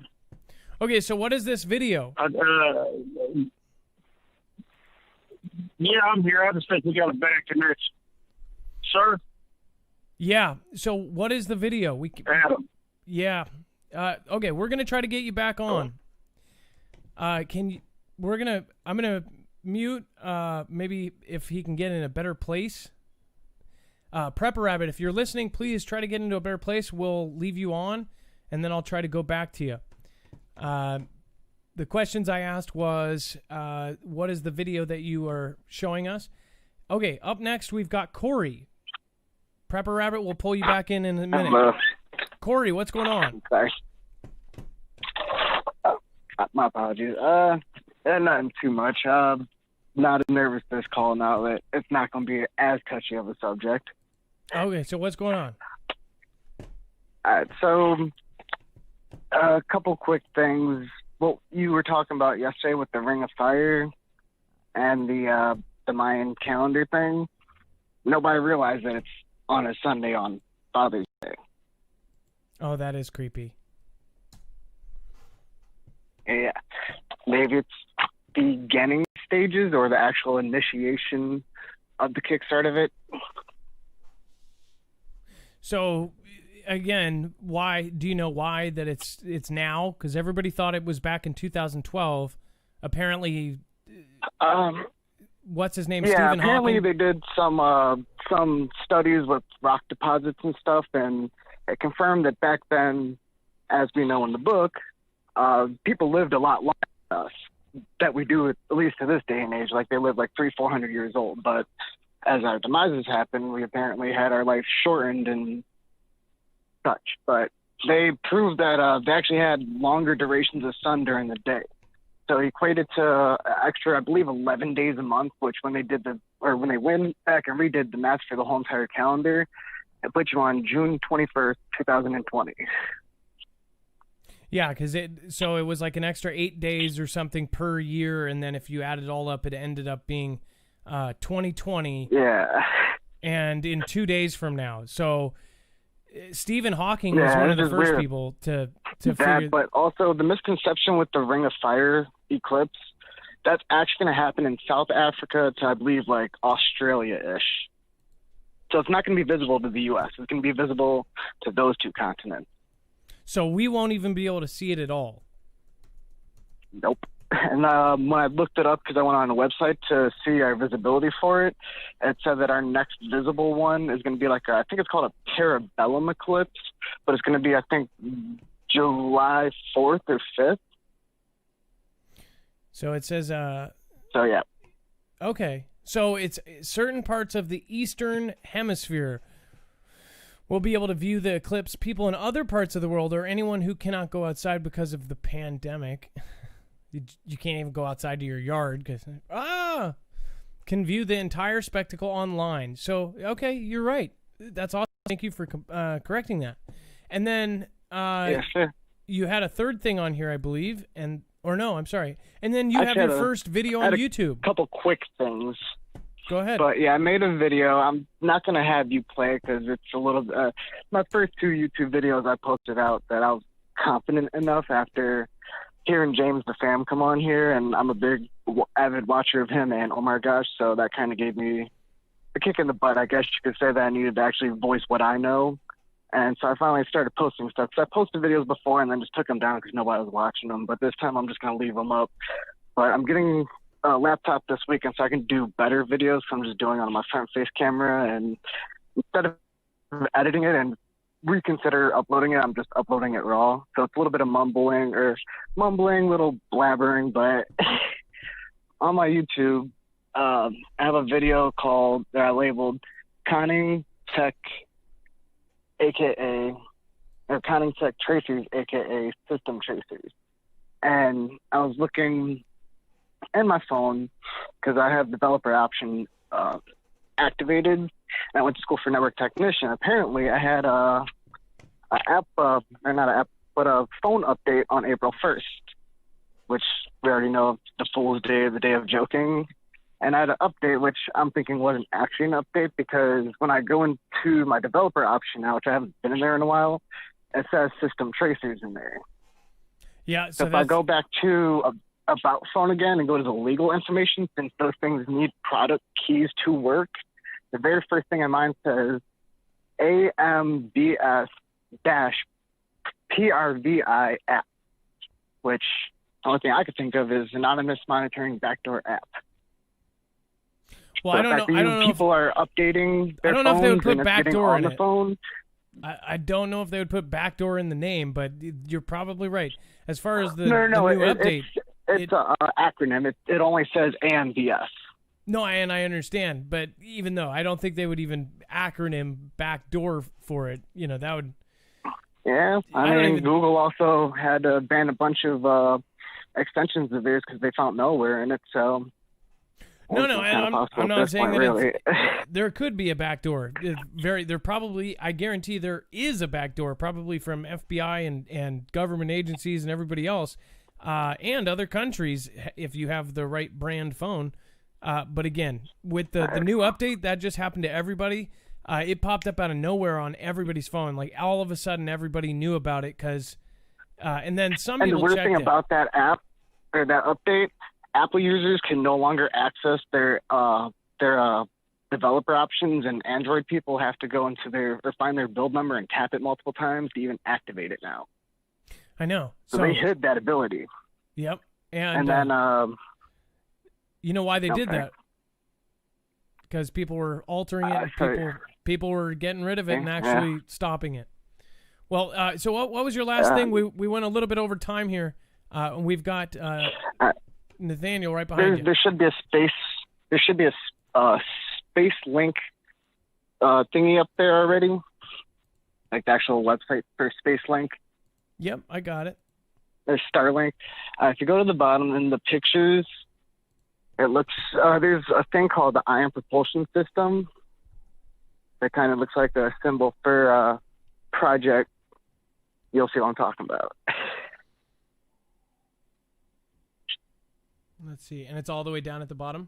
Okay, so what is this video? Yeah, I'm here. I just think we got a bad connection. Sir? Yeah. So what is the video? Adam. Yeah. Okay, we're gonna try to get you back on. I'm gonna mute. Maybe if he can get in a better place. Prepper Rabbit, if you're listening, please try to get into a better place. We'll leave you on, and then I'll try to go back to you. The questions I asked was, what is the video that you are showing us? Okay, up next we've got Corey. Prepper Rabbit will pull you back in a minute. Corey, what's going on? Sorry. My apologies. Nothing too much. Not a nervousness calling outlet. It's not going to be as touchy of a subject. Okay, so what's going on? All right, so a couple quick things. What you were talking about yesterday with the Ring of Fire and the Mayan calendar thing, nobody realized that it's on a Sunday on Father's Day. Oh, that is creepy. Yeah. Maybe it's beginning stages or the actual initiation of the kickstart of it. So, again, why do you know why that it's now? Because everybody thought it was back in 2012. Apparently, what's his name? Yeah, Stephen apparently Hawking? they did some studies with rock deposits and stuff, and it confirmed that back then, as we know in the book, people lived a lot longer than us. That we do, at least to this day and age, like they lived like 300-400 years old. But as our demises happened, we apparently had our life shortened and such. But they proved that they actually had longer durations of sun during the day. So it equated to extra, I believe, 11 days a month, which when they went back and redid the math for the whole entire calendar, it put you on June 21st, 2020. Yeah, because it was like an extra 8 days or something per year, and then if you add it all up, it ended up being 2020. Yeah. And in 2 days from now. So Stephen Hawking was one of the first people to figure... But also the misconception with the Ring of Fire eclipse, that's actually going to happen in South Africa to, I believe, like Australia-ish. So it's not going to be visible to the U.S. It's going to be visible to those two continents. So we won't even be able to see it at all. Nope. And when I looked it up, because I went on a website to see our visibility for it, it said that our next visible one is going to be like I think it's called a parabellum eclipse, but it's going to be, I think, July 4th or 5th. So it says, So yeah. okay. So it's certain parts of the Eastern Hemisphere will be able to view the eclipse. People in other parts of the world or anyone who cannot go outside because of the pandemic, you can't even go outside to your yard because, can view the entire spectacle online. So, okay, you're right. That's awesome. Thank you for correcting that. And then Yeah, sure. you had a third thing on here, I believe, or no, I'm sorry. And then you have Actually, your first video on YouTube. Couple quick things. Go ahead. But yeah, I made a video. I'm not going to have you play because it's a little, my first 2 YouTube videos I posted out that I was confident enough after hearing James the Fam come on here, and I'm a big avid watcher of him and Omar Gosh, so that kind of gave me a kick in the butt. I guess you could say that I needed to actually voice what I know. And so I finally started posting stuff. So I posted videos before and then just took them down because nobody was watching them. But this time I'm just going to leave them up. But I'm getting a laptop this weekend so I can do better videos. So I'm just doing it on my front face camera. And instead of editing it and reconsider uploading it, I'm just uploading it raw. So it's a little bit of mumbling, little blabbering. But on my YouTube, I have a video that I labeled Conning Tech, Conning Tech Tracers, aka System Tracers. And I was looking in my phone because I have developer option activated. And I went to school for network technician. Apparently, I had a phone update on April 1st, which we already know the Fool's Day, the day of joking. And I had an update, which I'm thinking wasn't actually an update because when I go into my developer option now, which I haven't been in there in a while, it says System Tracers in there. Yeah. So if I go back to About Phone again and go to the legal information, since those things need product keys to work, the very first thing in mine says AMBS-PRVI app, which the only thing I could think of is Anonymous Monitoring Backdoor app. Well, I don't know. People are updating their phones. I don't know if they would put backdoor in the phone. I don't know if they would put backdoor in the name, but you're probably right. As far as the No, new update, it's an acronym. It only says AMBS. No, and I understand, but even though I don't think they would even acronym backdoor for it, that would. Yeah, I mean, Google also had to ban a bunch of extensions of theirs because they found malware in it. So. No, I'm not saying that really. There could be a backdoor. There probably, I guarantee there is a backdoor, probably from FBI and government agencies and everybody else, and other countries if you have the right brand phone. But again, with the new update, that just happened to everybody. It popped up out of nowhere on everybody's phone. Like all of a sudden, everybody knew about it because, and then some people checked it. And the weird thing about that app or that update, Apple users can no longer access their developer options, and Android people have to go into find their build number and tap it multiple times to even activate it now. I know. So they hid that ability. Yep. And then you know why they did that? Because people were altering it. And people were getting rid of it and actually stopping it. Well, so what was your last thing? We went a little bit over time here. We've got Nathaniel right behind you. There should be a space. There should be a space link thingy up there already, like the actual website for Space Link. Yep, I got it. There's Starlink. If you go to the bottom in the pictures, it looks. There's a thing called the ion propulsion system. That kind of looks like a symbol for project. You'll see what I'm talking about. Let's see. And it's all the way down at the bottom?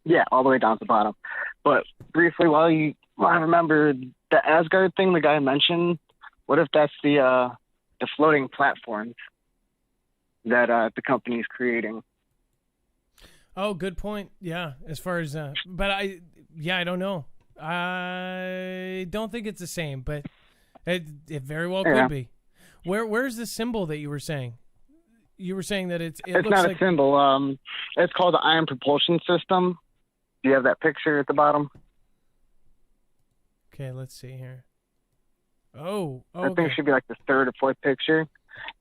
Yeah, all the way down at the bottom. But briefly, I remember the Asgard thing the guy mentioned. What if that's the floating platform that the company is creating? Oh, good point. Yeah, as far as but I don't know. I don't think it's the same, but it very well could be. Where's the symbol that you were saying? You were saying that it's looks not like a symbol. It's called the ion propulsion system. Do you have that picture at the bottom? Okay, let's see here. Oh, I think it should be like the third or fourth picture.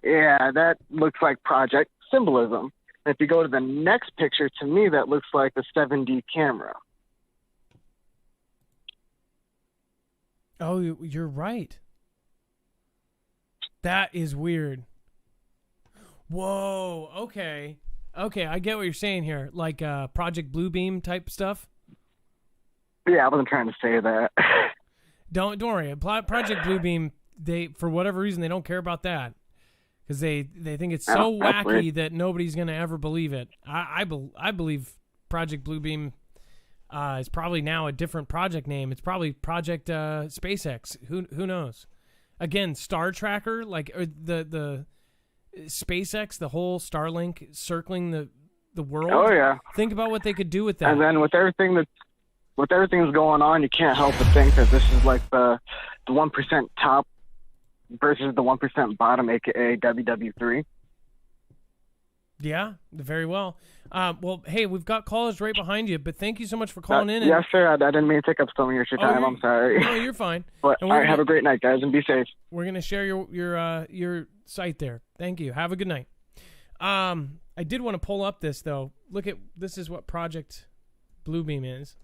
Yeah, that looks like project symbolism. And if you go to the next picture, to me, that looks like the 7D camera. Oh, you're right. That is weird. Whoa. Okay. Okay, I get what you're saying here. Like Project Bluebeam type stuff. Yeah, I wasn't trying to say that. Don't worry. Project Bluebeam, they, for whatever reason, they don't care about that because they think it's so wacky that nobody's gonna ever believe it. I believe Project Bluebeam is probably now a different project name. It's probably Project SpaceX. Who knows? Again, Star Tracker, like the SpaceX, the whole Starlink circling the world. Oh yeah. Think about what they could do with that. And then with everything that's going on, you can't help but think that this is like the 1% top versus the 1% bottom, aka WW3. Yeah, very well. Well, hey, we've got callers right behind you, but thank you so much for calling in. Yes, sir. I didn't mean to take up some of your time. I'm sorry. No, you're fine. But all right, have a great night, guys, and be safe. We're gonna share your site there. Thank you. Have a good night. I did want to pull up this though. Look at this is what Project Bluebeam is,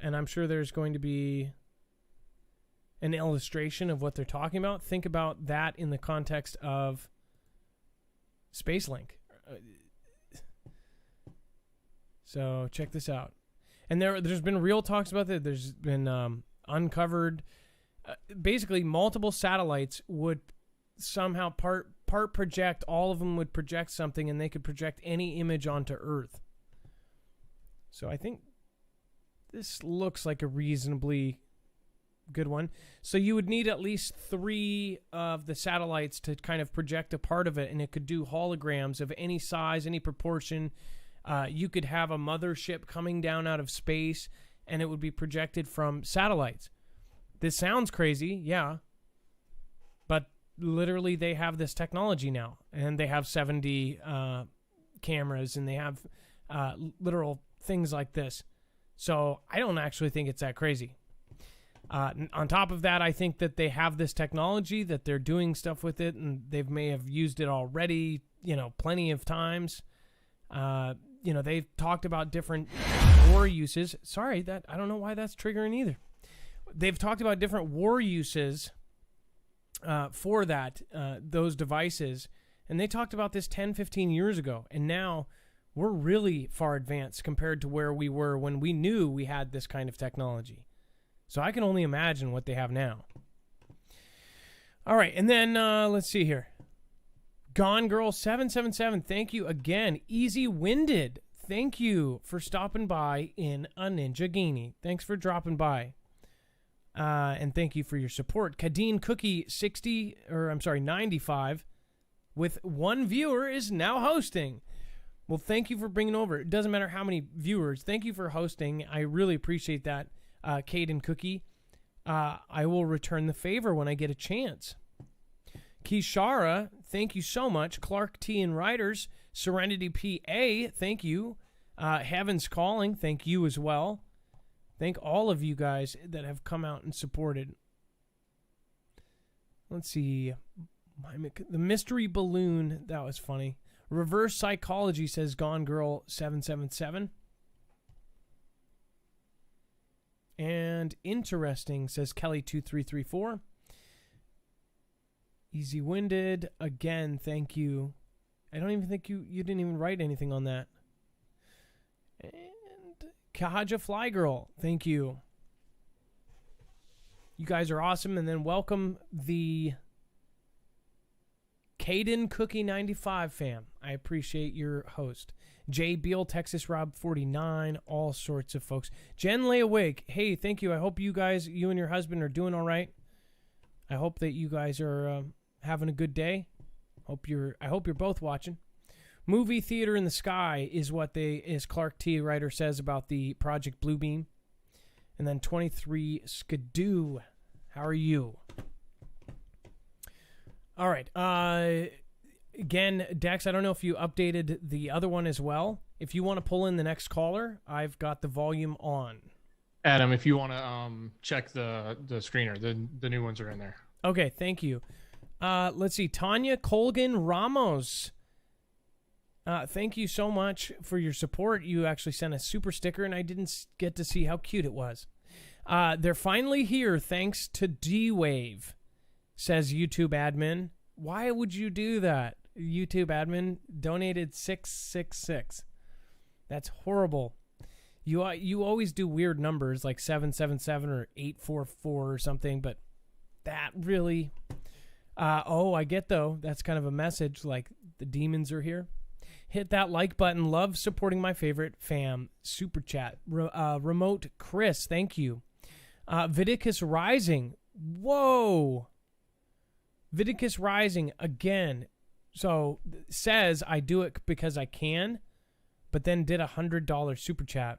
and I'm sure there's going to be an illustration of what they're talking about. Think about that in the context of SpaceLink. So check this out. And there's been real talks about that. There's been uncovered. Basically, multiple satellites would somehow part project. All of them would project something, and they could project any image onto Earth. So I think this looks like a reasonably good one. So you would need at least 3 of the satellites to kind of project a part of it, and it could do holograms of any size, any proportion. You could have a mothership coming down out of space, and it would be projected from satellites. This sounds crazy, yeah, but literally they have this technology now, and they have 7D cameras, and they have literal things like this. So I don't actually think it's that crazy. On top of that, I think that they have this technology, that they're doing stuff with it, and they may have used it already, plenty of times. They've talked about different war uses. Sorry, I don't know why that's triggering either. They've talked about different war uses for those devices, and they talked about this 10, 15 years ago, and now we're really far advanced compared to where we were when we knew we had this kind of technology. So I can only imagine what they have now. All right, and then let's see here. Gone Girl 777, thank you again. Easy Winded, thank you for stopping by in a Ninja Guinea. Thanks for dropping by. And thank you for your support. Kadeen Cookie 95 with 1 viewer is now hosting. Well, thank you for bringing over. It doesn't matter how many viewers. Thank you for hosting. I really appreciate that. Caden Cookie, I will return the favor when I get a chance. Kishara, thank you so much. Clark T and Riders, Serenity PA, thank you. Heaven's Calling, thank you as well. Thank all of you guys that have come out and supported. Let's see. The Mystery Balloon, that was funny. Reverse Psychology says Gone Girl 777. And Interesting says Kelly2334. Easy Winded, again, thank you. I don't even think you didn't even write anything on that. And Kahaja Fly Girl, thank you. You guys are awesome. And then welcome the Caden Cookie 95 fam. I appreciate your host. Jay Beal, Texas Rob 49, all sorts of folks. Jen Lay Awake, hey, thank you. I hope you and your husband are doing all right. I hope that you guys are having a good day. I hope you're both watching. Movie Theater in the Sky is what as Clark T. Writer says about the Project Bluebeam. And then 23 Skidoo, how are you? All right. Again, Dex, I don't know if you updated the other one as well. If you want to pull in the next caller, I've got the volume on. Adam, if you want to check the screener, the new ones are in there. Okay, thank you. Let's see. Tanya Colgan Ramos. Thank you so much for your support. You actually sent a super sticker, and I didn't get to see how cute it was. They're finally here thanks to D-Wave, says YouTube admin. Why would you do that? YouTube admin donated $666. That's horrible. You always do weird numbers like 777 or 844 or something, but that really... I get though. That's kind of a message like the demons are here. Hit that like button. Love supporting my favorite fam. Super chat. Remote Chris, thank you. Vidicus Rising. Whoa. Vidicus Rising again. So says I do it because I can, but then did $100 super chat.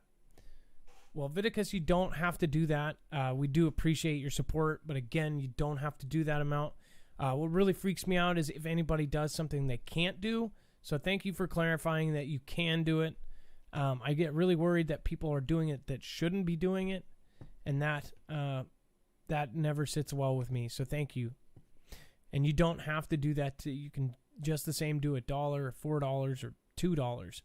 Well, Vidicus, you don't have to do that. We do appreciate your support, but again, you don't have to do that amount. What really freaks me out is if anybody does something they can't do. So thank you for clarifying that you can do it. I get really worried that people are doing it that shouldn't be doing it, and that never sits well with me. So thank you. And you don't have to do that. You can just the same do $1 or $4 or $2.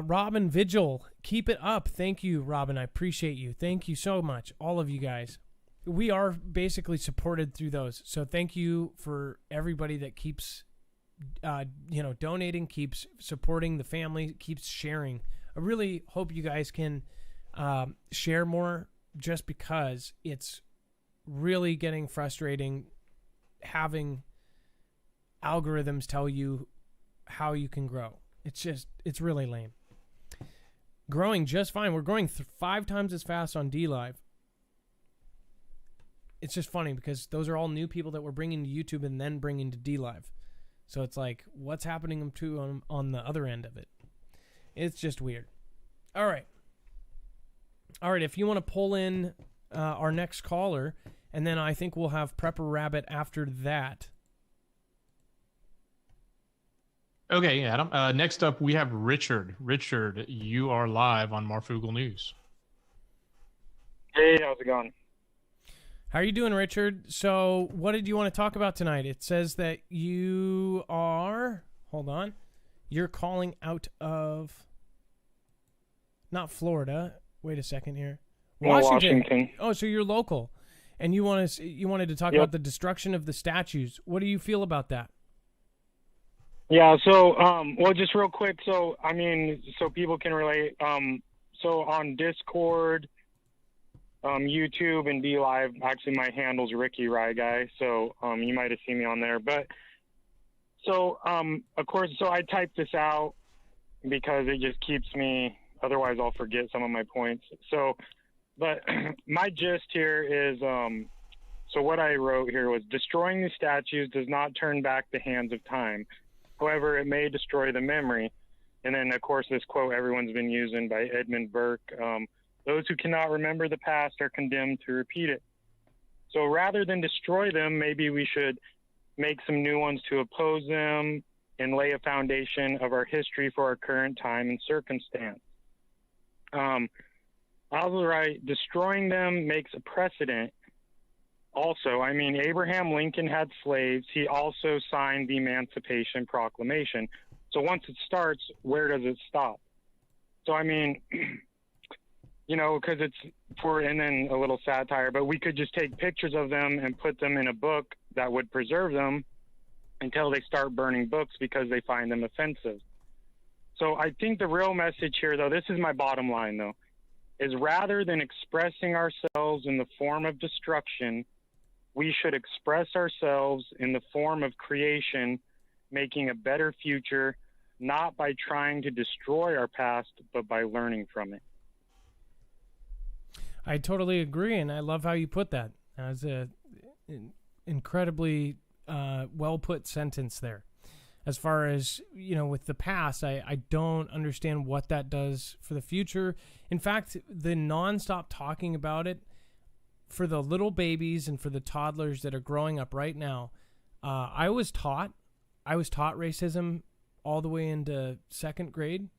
Robin Vigil, keep it up. Thank you, Robin. I appreciate you. Thank you so much, all of you guys. We are basically supported through those. So thank you for everybody that keeps, donating, keeps supporting the family, keeps sharing. I really hope you guys can share more, just because it's really getting frustrating having algorithms tell you how you can grow. It's really lame. Growing just fine. We're growing 5 times as fast on DLive. It's just funny because those are all new people that we're bringing to YouTube and then bringing to DLive. So it's like, what's happening to on the other end of it? It's just weird. All right. If you want to pull in our next caller, and then I think we'll have Prepper Rabbit after that. Okay, Adam. Next up, we have Richard. Richard, you are live on Marfoogle News. Hey, how's it going? How are you doing, Richard? So what did you want to talk about tonight? It says that you are... Hold on. You're calling out of... Not Florida. Wait a second here. Washington. Oh, so you're local. And you wanted to talk about the destruction of the statues. What do you feel about that? Yeah, so, just real quick. So, so people can relate. So on Discord, YouTube, and DLive, actually my handle's Ricky Rye Guy. So, you might have seen me on there. But, so, of course, so I typed this out because it just keeps me, otherwise I'll forget some of my points. So, but my gist here is, so what I wrote here was, destroying the statues does not turn back the hands of time. However, it may destroy the memory. And then, of course, this quote everyone's been using by Edmund Burke, those who cannot remember the past are condemned to repeat it. So rather than destroy them, maybe we should make some new ones to oppose them and lay a foundation of our history for our current time and circumstance. I was right, destroying them makes a precedent. Also, Abraham Lincoln had slaves. He also signed the Emancipation Proclamation. So once it starts, where does it stop? So, because it's and then a little satire, but we could just take pictures of them and put them in a book that would preserve them until they start burning books because they find them offensive. So I think the real message here, though, this is my bottom line, though, is rather than expressing ourselves in the form of destruction, we should express ourselves in the form of creation, making a better future, not by trying to destroy our past, but by learning from it. I totally agree, and I love how you put that. That was an incredibly well-put sentence there. As far as, with the past, I don't understand what that does for the future. In fact, the nonstop talking about it, for the little babies and for the toddlers that are growing up right now, I was taught racism all the way into 2nd grade.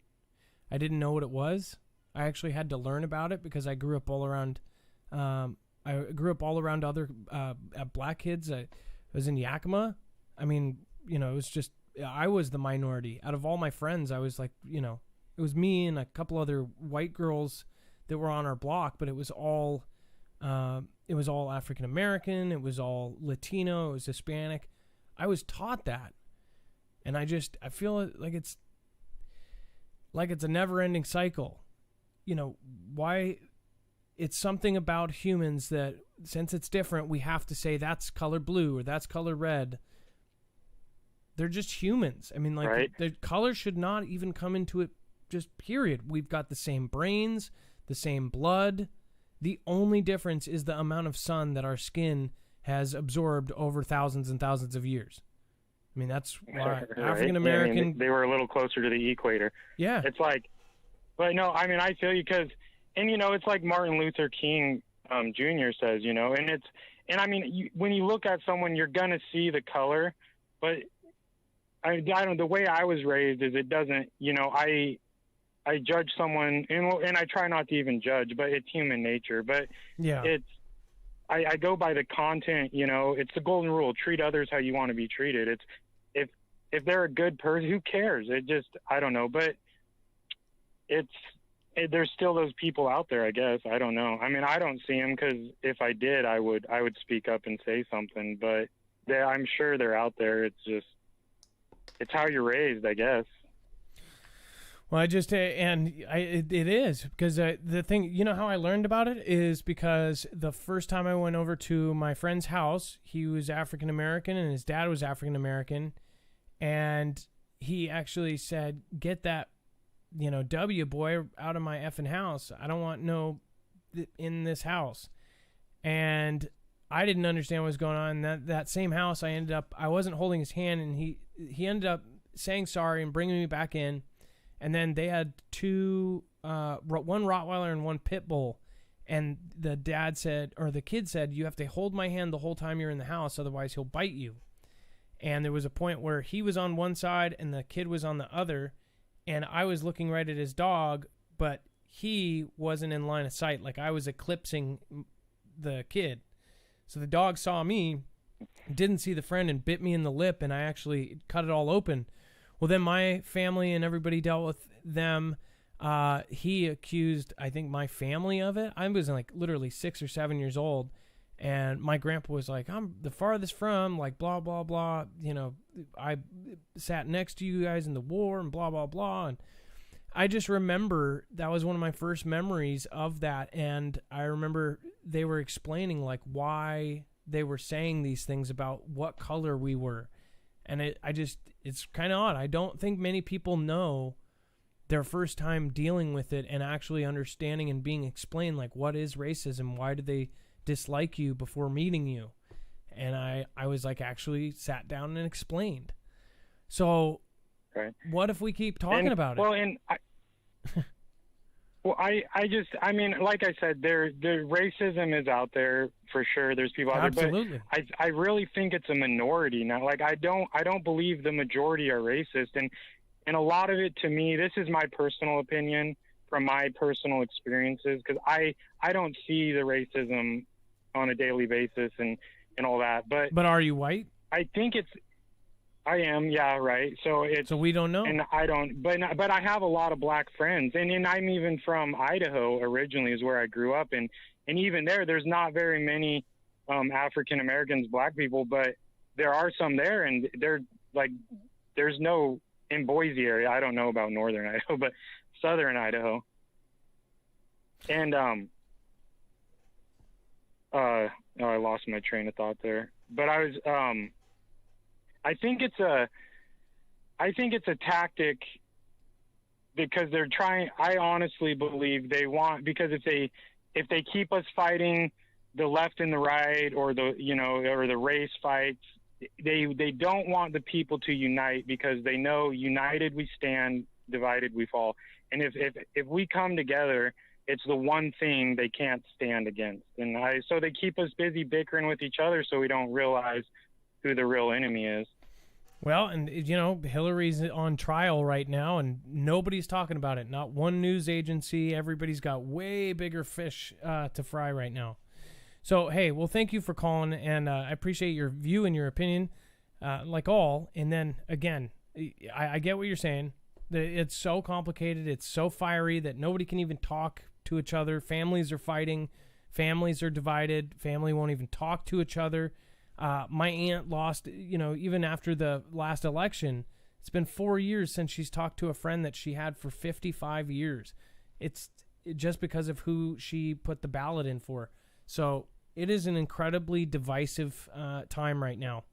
I didn't know what it was. I actually had to learn about it because I grew up all around. Other black kids. was in Yakima. I mean, it was just, I was the minority. Out of all my friends, I was like, it was me and a couple other white girls that were on our block, but it was all African American. It was all Latino. It was Hispanic. I was taught that. And I feel like it's a never-ending cycle. Why? It's something about humans that, since it's different, we have to say that's color blue or that's color red. They're just humans. I mean, like, right. The color should not even come into it, just period. We've got the same brains, the same blood. The only difference is the amount of sun that our skin has absorbed over thousands and thousands of years. I mean, that's why right. African American. Yeah, I mean, they were a little closer to the equator. Yeah. It's like, but no, I mean, I feel you because, and it's like Martin Luther King Jr. says, and I mean, when you look at someone, you're gonna see the color, but I don't. The way I was raised is it doesn't. I judge someone, and I try not to even judge, but it's human nature. But yeah, I go by the content. It's the golden rule: treat others how you want to be treated. It's if they're a good person, who cares? It just, I don't know, but there's still those people out there, I guess. I don't know. I mean, I don't see them because if I did, I would speak up and say something. But I'm sure they're out there. It's just, it's how you're raised, I guess. Well, it is because the thing, how I learned about it is because the first time I went over to my friend's house, he was African American and his dad was African American, and he actually said, "Get that, W boy out of my effing house. I don't want no in this house." And I didn't understand what was going on. That same house, I wasn't holding his hand, and he ended up saying sorry and bringing me back in. And then they had one Rottweiler and one Pit Bull. And the kid said, "You have to hold my hand the whole time you're in the house, otherwise he'll bite you." And there was a point where he was on one side and the kid was on the other. And I was looking right at his dog, but he wasn't in line of sight. Like, I was eclipsing the kid. So the dog saw me, didn't see the friend, and bit me in the lip, and I actually cut it all open. Well, then my family and everybody dealt with them. He accused, I think, my family of it. I was like literally 6 or 7 years old, and my grandpa was like, "I'm the farthest from, like, blah, blah, blah. I sat next to you guys in the war and blah, blah, blah." And I just remember that was one of my first memories of that. And I remember they were explaining, like, why they were saying these things about what color we were. And it's kind of odd. I don't think many people know their first time dealing with it and actually understanding and being explained, like, what is racism? Why do they dislike you before meeting you? And I was like, actually sat down and explained. So right. What if we keep talking about it? Well, and I mean, like I said, the racism is out there for sure. There's people out Absolutely. there, but I really think it's a minority now. Like, I don't believe the majority are racist, and a lot of it, to me, this is my personal opinion from my personal experiences, because I don't see the racism on a daily basis and all that. But are you white? I think I am, yeah, right. So we don't know. And I don't, but I have a lot of black friends, and I'm even from Idaho originally, is where I grew up, and even there's not very many African Americans, black people, but there are some there, and they're like, there's no in Boise area. I don't know about northern Idaho, but southern Idaho, and I lost my train of thought there, but I was I think it's a tactic because they're trying. I honestly believe they want, because if they keep us fighting the left and the right, or the race fights, they don't want the people to unite, because they know united we stand, divided we fall. And if we come together, it's the one thing they can't stand against. And so they keep us busy bickering with each other, so we don't realize who the real enemy is. Well, and Hillary's on trial right now, and nobody's talking about it. Not one news agency. Everybody's got way bigger fish to fry right now. So, hey, well, thank you for calling, and I appreciate your view and your opinion, like all. And then, again, I get what you're saying. It's so complicated. It's so fiery that nobody can even talk to each other. Families are fighting. Families are divided. Family won't even talk to each other. My aunt lost, even after the last election, it's been 4 years since she's talked to a friend that she had for 55 years. It's just because of who she put the ballot in for. So it is an incredibly divisive time right now.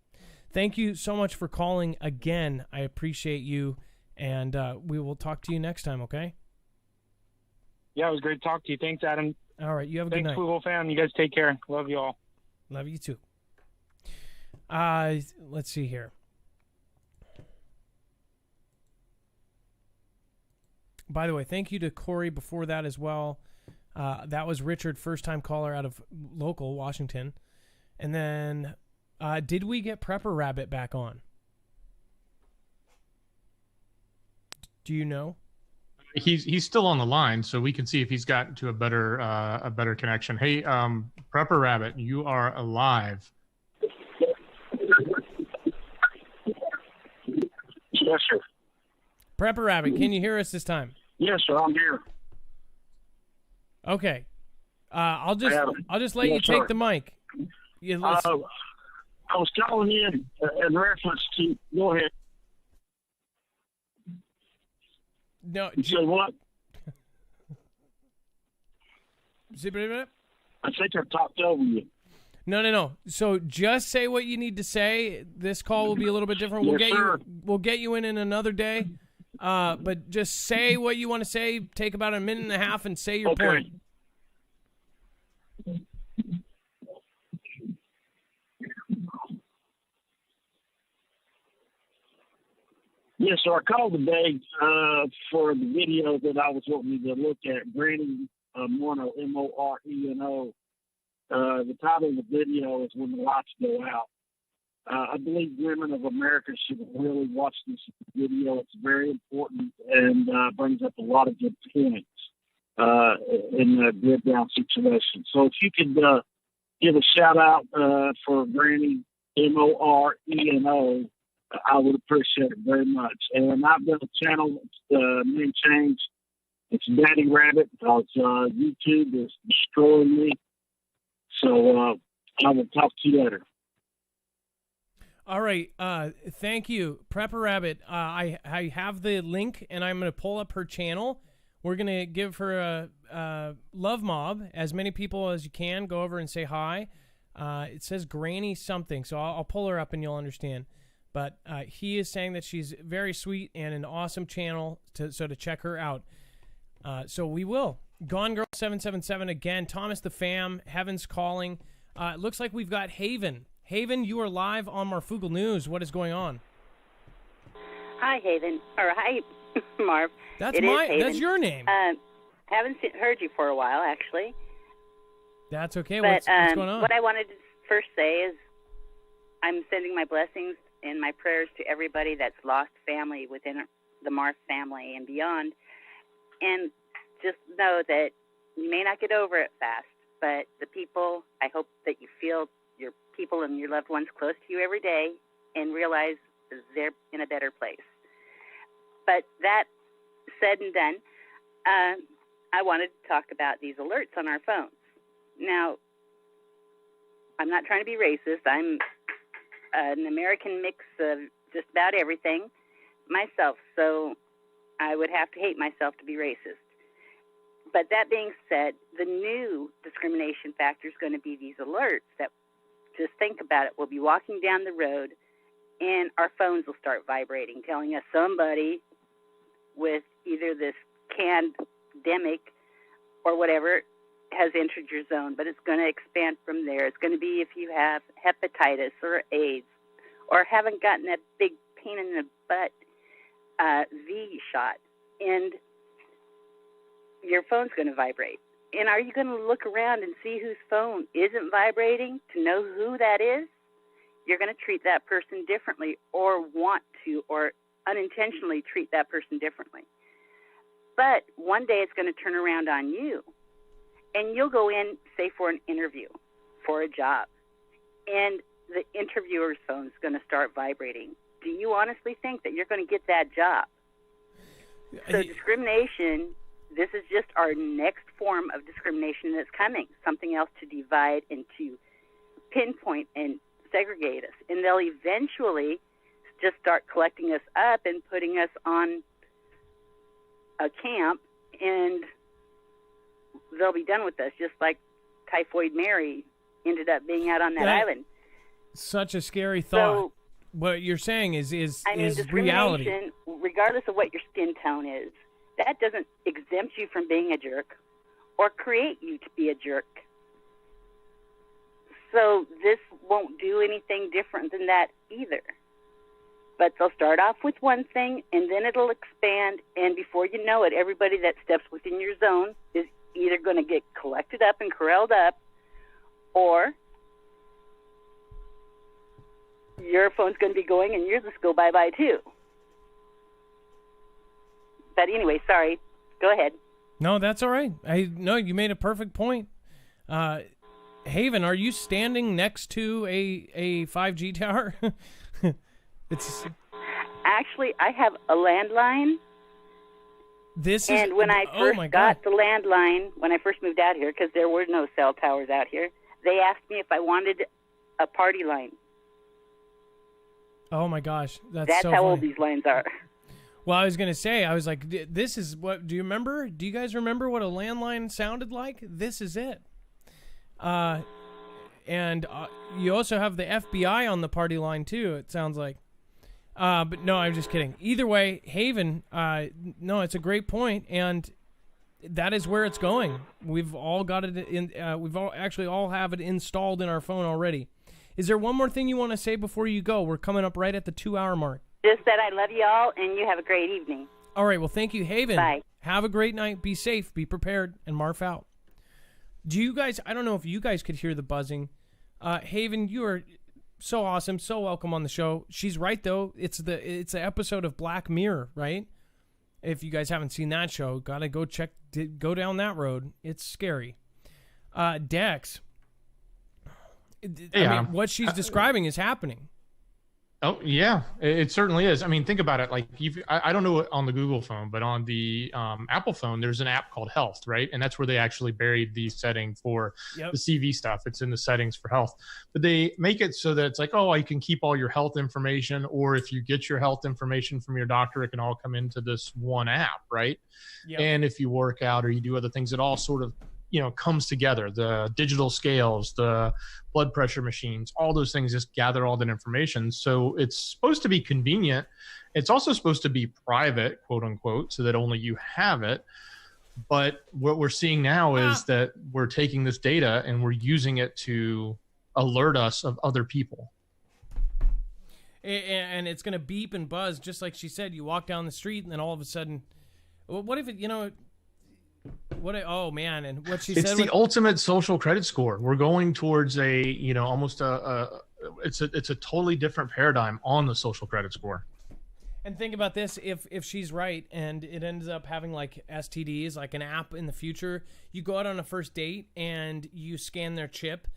Thank you so much for calling again. I appreciate you, and we will talk to you next time, okay? Yeah, it was great to talk to you. Thanks, Adam. All right, you have a good Thanks, night. Foogle fam. You guys take care. Love you all. Love you too. Let's see here. By the way, thank you to Corey before that as well. That was Richard, first-time caller out of local Washington. And then, did we get Prepper Rabbit back on? Do you know? He's still on the line, so we can see if he's gotten to a better connection. Hey, Prepper Rabbit, you are alive. Yes, sir. Prepper Rabbit, can you hear us this time? Yes, sir. I'm here. Okay. I'll just let you Yes, take sir. the mic. I was calling in reference to. Go ahead. No. You say what? I think I talked over you. No. So just say what you need to say. This call will be a little bit different. Yes, sir. We'll get you in another day. But just say what you want to say. Take about a minute and a half and say your point. Yes, so I called today for the video that I was wanting to look at, Granny Moreno, Moreno. The title of the video is When the Lights Go Out. I believe women of America should really watch this video. It's very important and brings up a lot of good points in the grid down situation. So if you could give a shout out for Granny Moreno, I would appreciate it very much. And I've got a channel, name change. It's Daddy Rabbit because YouTube is destroying me. So I will talk to you later. All right. Thank you, Prepper Rabbit. I have the link, and I'm going to pull up her channel. We're going to give her a love mob. As many people as you can, go over and say hi. It says Granny something, so I'll pull her up and you'll understand. But he is saying that she's very sweet and an awesome channel, so to check her out. So we will. Gone Girl 777 again. Thomas the Fam. Heaven's calling. It looks like we've got Haven. Haven, you are live on Marfoogle News. What is going on? Hi, Haven. Or hi, Marv. That's your name. Haven't heard you for a while, actually. That's okay. But, What's going on? What I wanted to first say is I'm sending my blessings and my prayers to everybody that's lost family within the Marf family and beyond. And just know that you may not get over it fast, but the people, I hope that you feel your people and your loved ones close to you every day and realize they're in a better place. But that said and done, I wanted to talk about these alerts on our phones. Now, I'm not trying to be racist. I'm an American mix of just about everything myself, so I would have to hate myself to be racist. But that being said, the new discrimination factor is going to be these alerts that, just think about it, we'll be walking down the road and our phones will start vibrating, telling us somebody with either this pandemic or whatever has entered your zone, but it's going to expand from there. It's going to be if you have hepatitis or AIDS or haven't gotten a big pain in the butt V shot, and your phone's going to vibrate. And are you going to look around and see whose phone isn't vibrating to know who that is? You're going to treat that person differently, or want to, or unintentionally treat that person differently. But one day it's going to turn around on you, and you'll go in, say, for an interview. for a job, and the interviewer's phone is going to start vibrating. Do you honestly think that you're going to get that job? So discrimination, this is just our next form of discrimination that's coming, something else to divide and to pinpoint and segregate us. And they'll eventually just start collecting us up and putting us on a camp, and they'll be done with us, just like Typhoid Mary ended up being out on that island. Such a scary thought. So, what you're saying is discrimination, reality. Regardless of what your skin tone is, that doesn't exempt you from being a jerk or create you to be a jerk. So this won't do anything different than that either. But they'll start off with one thing, and then it'll expand, and before you know it, everybody that steps within your zone is either going to get collected up and corralled up, or your phone's going to be going and yours just go bye-bye too. But anyway, sorry. Go ahead. No, that's all right. No, you made a perfect point. Haven, are you standing next to a 5G tower? Actually, I have a landline. And when I first got the landline, when I first moved out here, because there were no cell towers out here, they asked me if I wanted a party line. Oh my gosh, that's so how funny. old these lines are. Well, I was going to say, I was like, this is what, do you guys remember what a landline sounded like? This is it. And you also have the FBI on the party line too, it sounds like. But no, I'm just kidding. Either way, Haven, no, it's a great point, and that is where it's going. We've all got it in, all have it installed in our phone already. Is there one more thing you want to say before you go? We're coming up right at the 2-hour mark. Just that I love you all, and you have a great evening. All right, well, thank you, Haven. Bye. Have a great night. Be safe. Be prepared. And Marf out. Do you guys, I don't know if you guys could hear the buzzing. Haven, you are so awesome. So welcome on the show. She's right, though. It's the episode of Black Mirror, right? If you guys haven't seen that show, got to go down that road. It's scary. Dex. Yeah. I mean, what she's describing is happening. Oh, yeah, it certainly is. I mean, think about it. Like, I don't know on the Google phone, but on the Apple phone, there's an app called Health, right? And that's where they actually buried the setting for the CV stuff. It's in the settings for health. But they make it so that it's like, oh, you can keep all your health information, or if you get your health information from your doctor, it can all come into this one app, right? Yep. And if you work out or you do other things, it all sort of comes together. The digital scales, the blood pressure machines, all those things just gather all that information. So it's supposed to be convenient. It's also supposed to be private, quote unquote, so that only you have it. But what we're seeing now is that we're taking this data and we're using it to alert us of other people. And it's going to beep and buzz, just like she said. You walk down the street and then all of a sudden, what if it, oh man, and what she said. It's the ultimate social credit score. We're going towards almost it's a totally different paradigm on the social credit score. And think about this: if she's right, and it ends up having like STDs, like an app in the future, you go out on a first date and you scan their chip,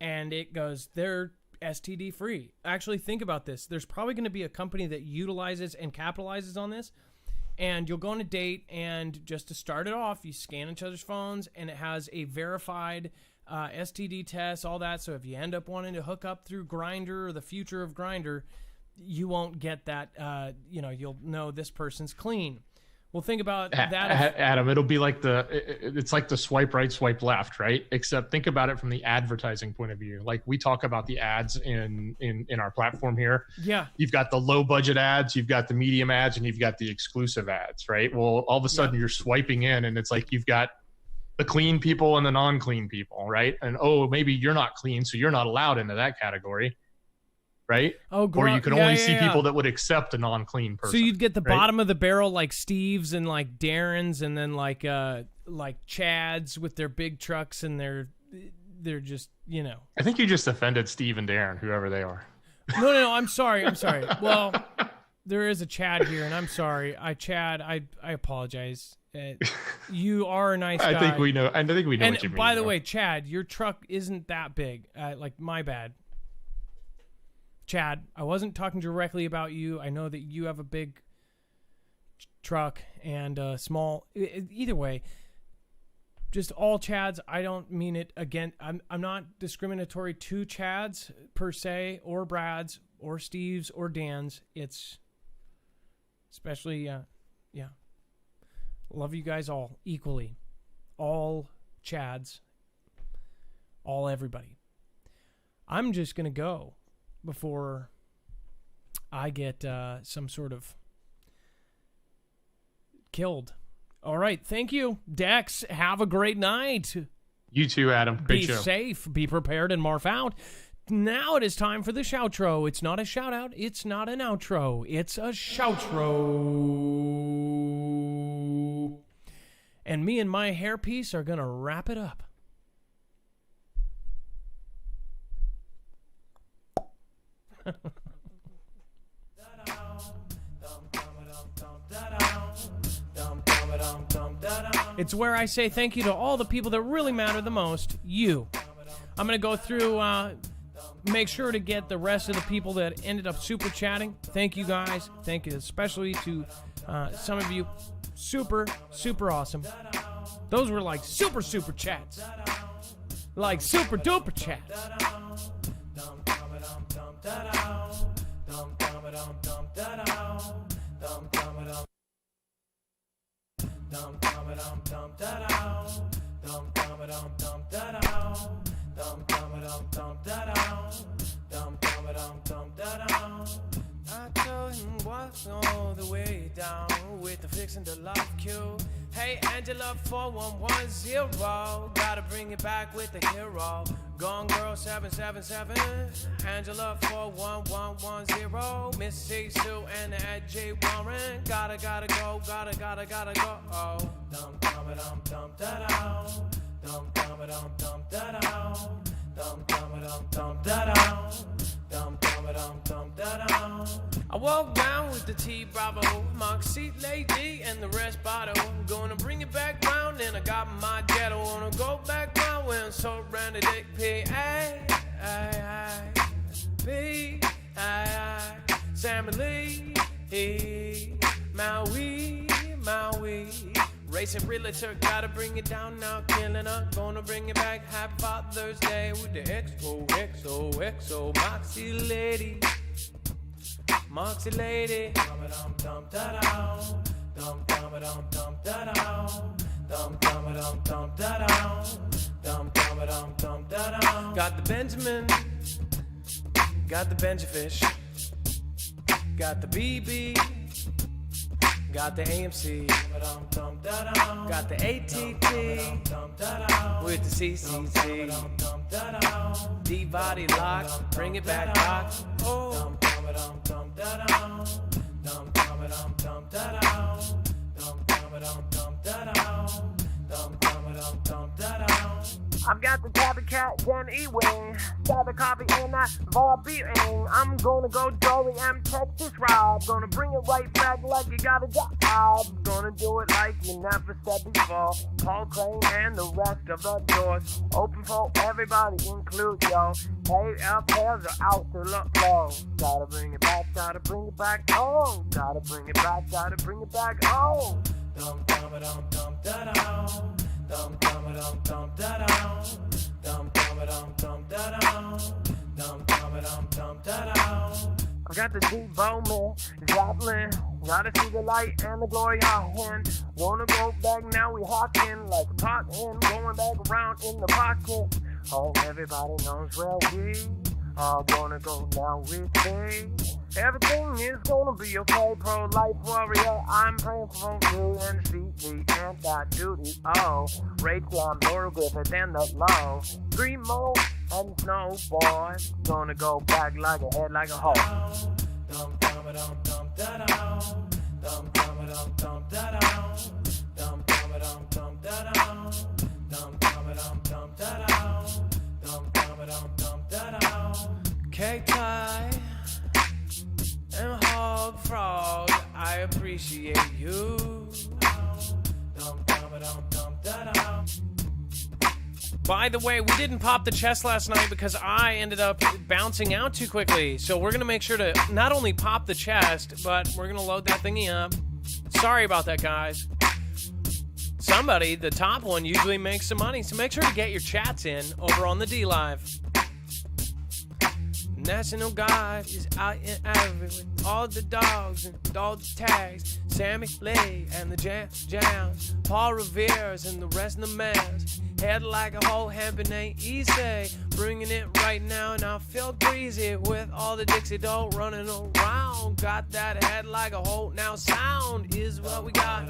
and it goes, they're STD free. Actually, think about this: there's probably going to be a company that utilizes and capitalizes on this. And you'll go on a date, and just to start it off, you scan each other's phones, and it has a verified STD test, all that. So if you end up wanting to hook up through Grindr or the future of Grindr, you won't get that. You'll know this person's clean. Well, think about that. Adam, it'll be like it's like the swipe right, swipe left, right? Except think about it from the advertising point of view. Like we talk about the ads in our platform here. Yeah. You've got the low budget ads, you've got the medium ads, and you've got the exclusive ads, right? Well, all of a sudden you're swiping in and it's like you've got the clean people and the non-clean people, right? And maybe you're not clean, so you're not allowed into that category. Right? Or you can only see people that would accept a non-clean person. So you'd get the bottom of the barrel like Steve's and like Darren's, and then like Chad's with their big trucks, and they're just I think you just offended Steve and Darren, whoever they are. No, I'm sorry. Well, there is a Chad here, and I'm sorry. I apologize. You are a nice guy. I think we know. I think we know And what you mean. by the way, Chad, your truck isn't that big. Like, my bad. Chad, I wasn't talking directly about you. I know that you have a big truck and small. Either way, just all Chads. I don't mean it again. I'm not discriminatory to Chads per se, or Brads, or Steves, or Dans. It's especially, yeah. Love you guys all equally. All Chads. All everybody. I'm just going to go before I get some sort of killed. All right. Thank you, Dex. Have a great night. You too, Adam. Great show. Be safe. Be prepared and morph out. Now it is time for the shoutro. It's not a shout out. It's not an outro. It's a shoutro. And me and my hairpiece are going to wrap it up. It's where I say thank you to all the people that really matter the most. You. I'm going to go through, make sure to get the rest of the people that ended up super chatting. Thank you guys. Thank you especially to some of you. Super, super awesome. Those were like super chats. Like super duper chats. I told him walk all the way down with the fixing the love cue. Hey Angela 4110, gotta bring it back with the hero. Gone Girl 777, Angela 41110, Miss C Sue and Ed J Warren. Gotta go, gotta go. Oh, dum dum dum dum da dum, dum dum dum dum da dum, dum dum dum dum da dum, dum dum dum dum da dum. I walk down with the T Bravo, Mark Seat Lady and the rest bottle. Gonna bring it back round and I got my ghetto. Wanna go back round when I'm so round the Sammy Lee, Maui. Racing realtor, gotta bring it down now, killing her. Gonna bring it back, Happy Father's Day with the XO, Moxie Lady. Moxie Lady. Dum dum dum da dum, dum dum dum dum da dum, dum dum dum dum da dum, dum dum dum da dum. Got the Benjamin, got the Benjafish, got the BB, got the AMC, got the ATT with the CCC. D-body lock, bring it back, rock. Oh. I've got the tabby cat, Jen Ewing. Got the coffee and that bar beating. I'm gonna go Joey M. Texas Rob. Gonna bring it right back like you got a job. Gonna do it like you never said before. Paul Crane and the rest of the doors open for everybody, include yo. Hey, LPLs are out to look low. Gotta bring it back home. Gotta bring it back home. Dum dum dum dum da dum. Dum dum dum dum da dum. Dum dum dum dum da dum. Dum dum dum da dum. I got the deep Bowman, Joplin. Gotta see the light and the glory hand. Wanna go back now, we hawking like a pot in. Going back around in the pocket. Oh, everybody knows where we are gonna go now with me. Everything is gonna be okay, pro-life warrior. I'm praying for you and CG and that duty. Oh, Rachel, I'm Laura Griffith and the low. Green Mo and Snowboy. Gonna go back like a head like a hole. Dum dum dum dum da dum. Dum dum dum dum da dum. Dum dum dum dum da dum. Dum dum dum dum da dum. Dum dum dum da dum. K-Tie and Hog Frog, I appreciate you. Dum By the way, we didn't pop the chest last night because I ended up bouncing out too quickly. So we're going to make sure to not only pop the chest, but we're going to load that thingy up. Sorry about that, guys. Somebody, the top one, usually makes some money. So make sure to get your chats in over on the D Live. National Guard is out and everywhere. All the dogs and all the tags. Sammy Lee and the Jams. Paul Revere's and the rest of the mess. Head like a whole hemp ain't easy. Bringing it right now and I feel greasy. With all the Dixie dough running around. Got that head like a whole now sound is what we got.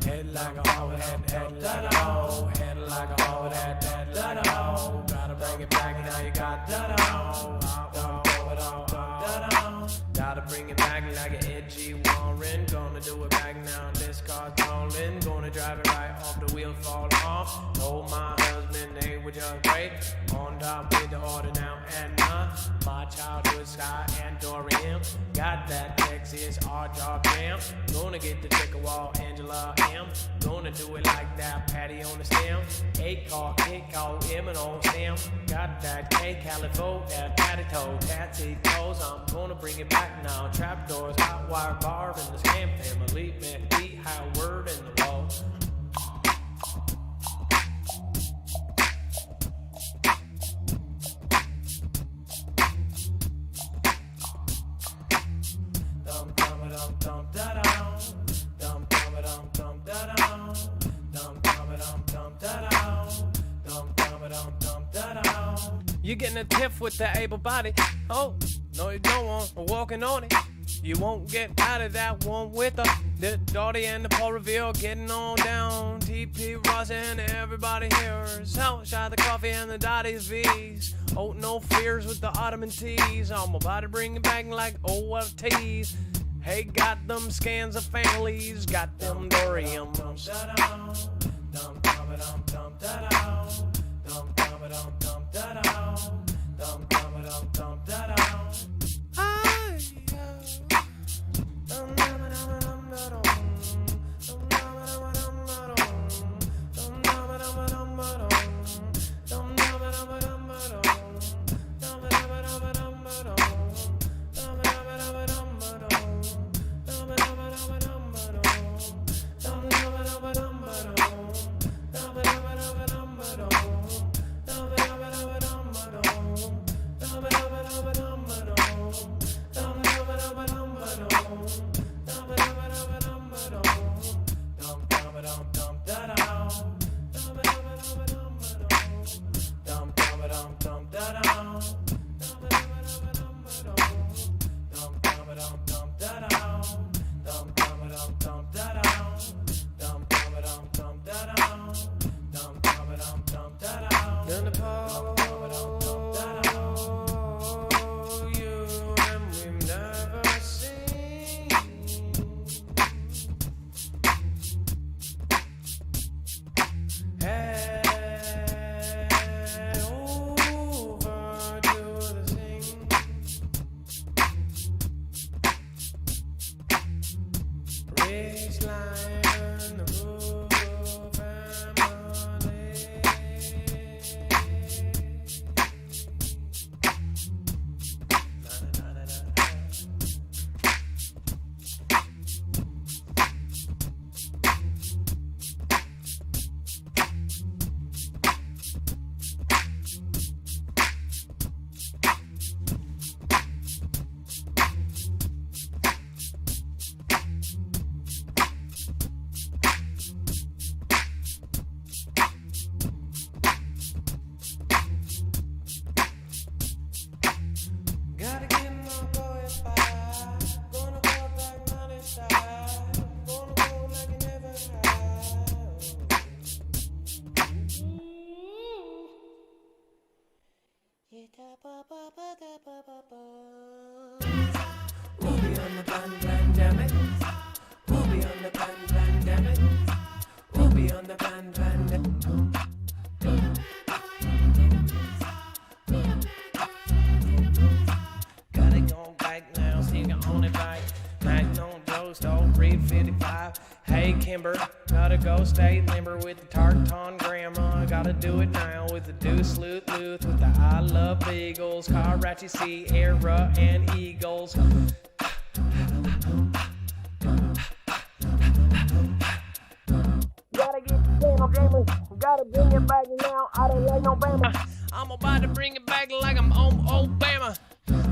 Head like a hoe, head like a hoe, head like a hoe, head like a hoe. Gotta bring it back now, you got that hoe. Gotta bring it back like an edgy Warren. Gonna do it back now, this car's rolling. Gonna drive it right off the wheels, fall off. Told my husband they would just wait. On top with the order now and my childhood Sky and Dorian. Got that Texas R-Job jam. Gonna get the chicken wall, Angela M. Gonna do it like that, Patty on the stem. 8-car, M&O Sam. Got that K-California, that patty toe, tattoo toes. I'm gonna bring it back now. Trapdoors, hot wire bar in the scam family. Man, eat high word in the wall. You're getting a tiff with the able body. Oh, no you don't want walking on it. You won't get out of that one with the Dottie and the Paul Revere getting on down. TP Ross and everybody here. Hell, shot the coffee and the Dottie's V's. Oh, no fears with the Ottoman teas. I'm about to bring it back like OFTs. Hey, got them scans of families. Got them Doriums. We'll be on the pandemic. We'll be on the pandemic. We'll be on the pandemic. timber. Gotta go stay limber with the tartan grandma. Gotta do it now with the deuce loot luth. With the I love beagles, Karachi Sierra and eagles. Gotta get the channel dreaming. Gotta bring it back now. I don't like no Bama. I'm about to bring it back like I'm on Obama.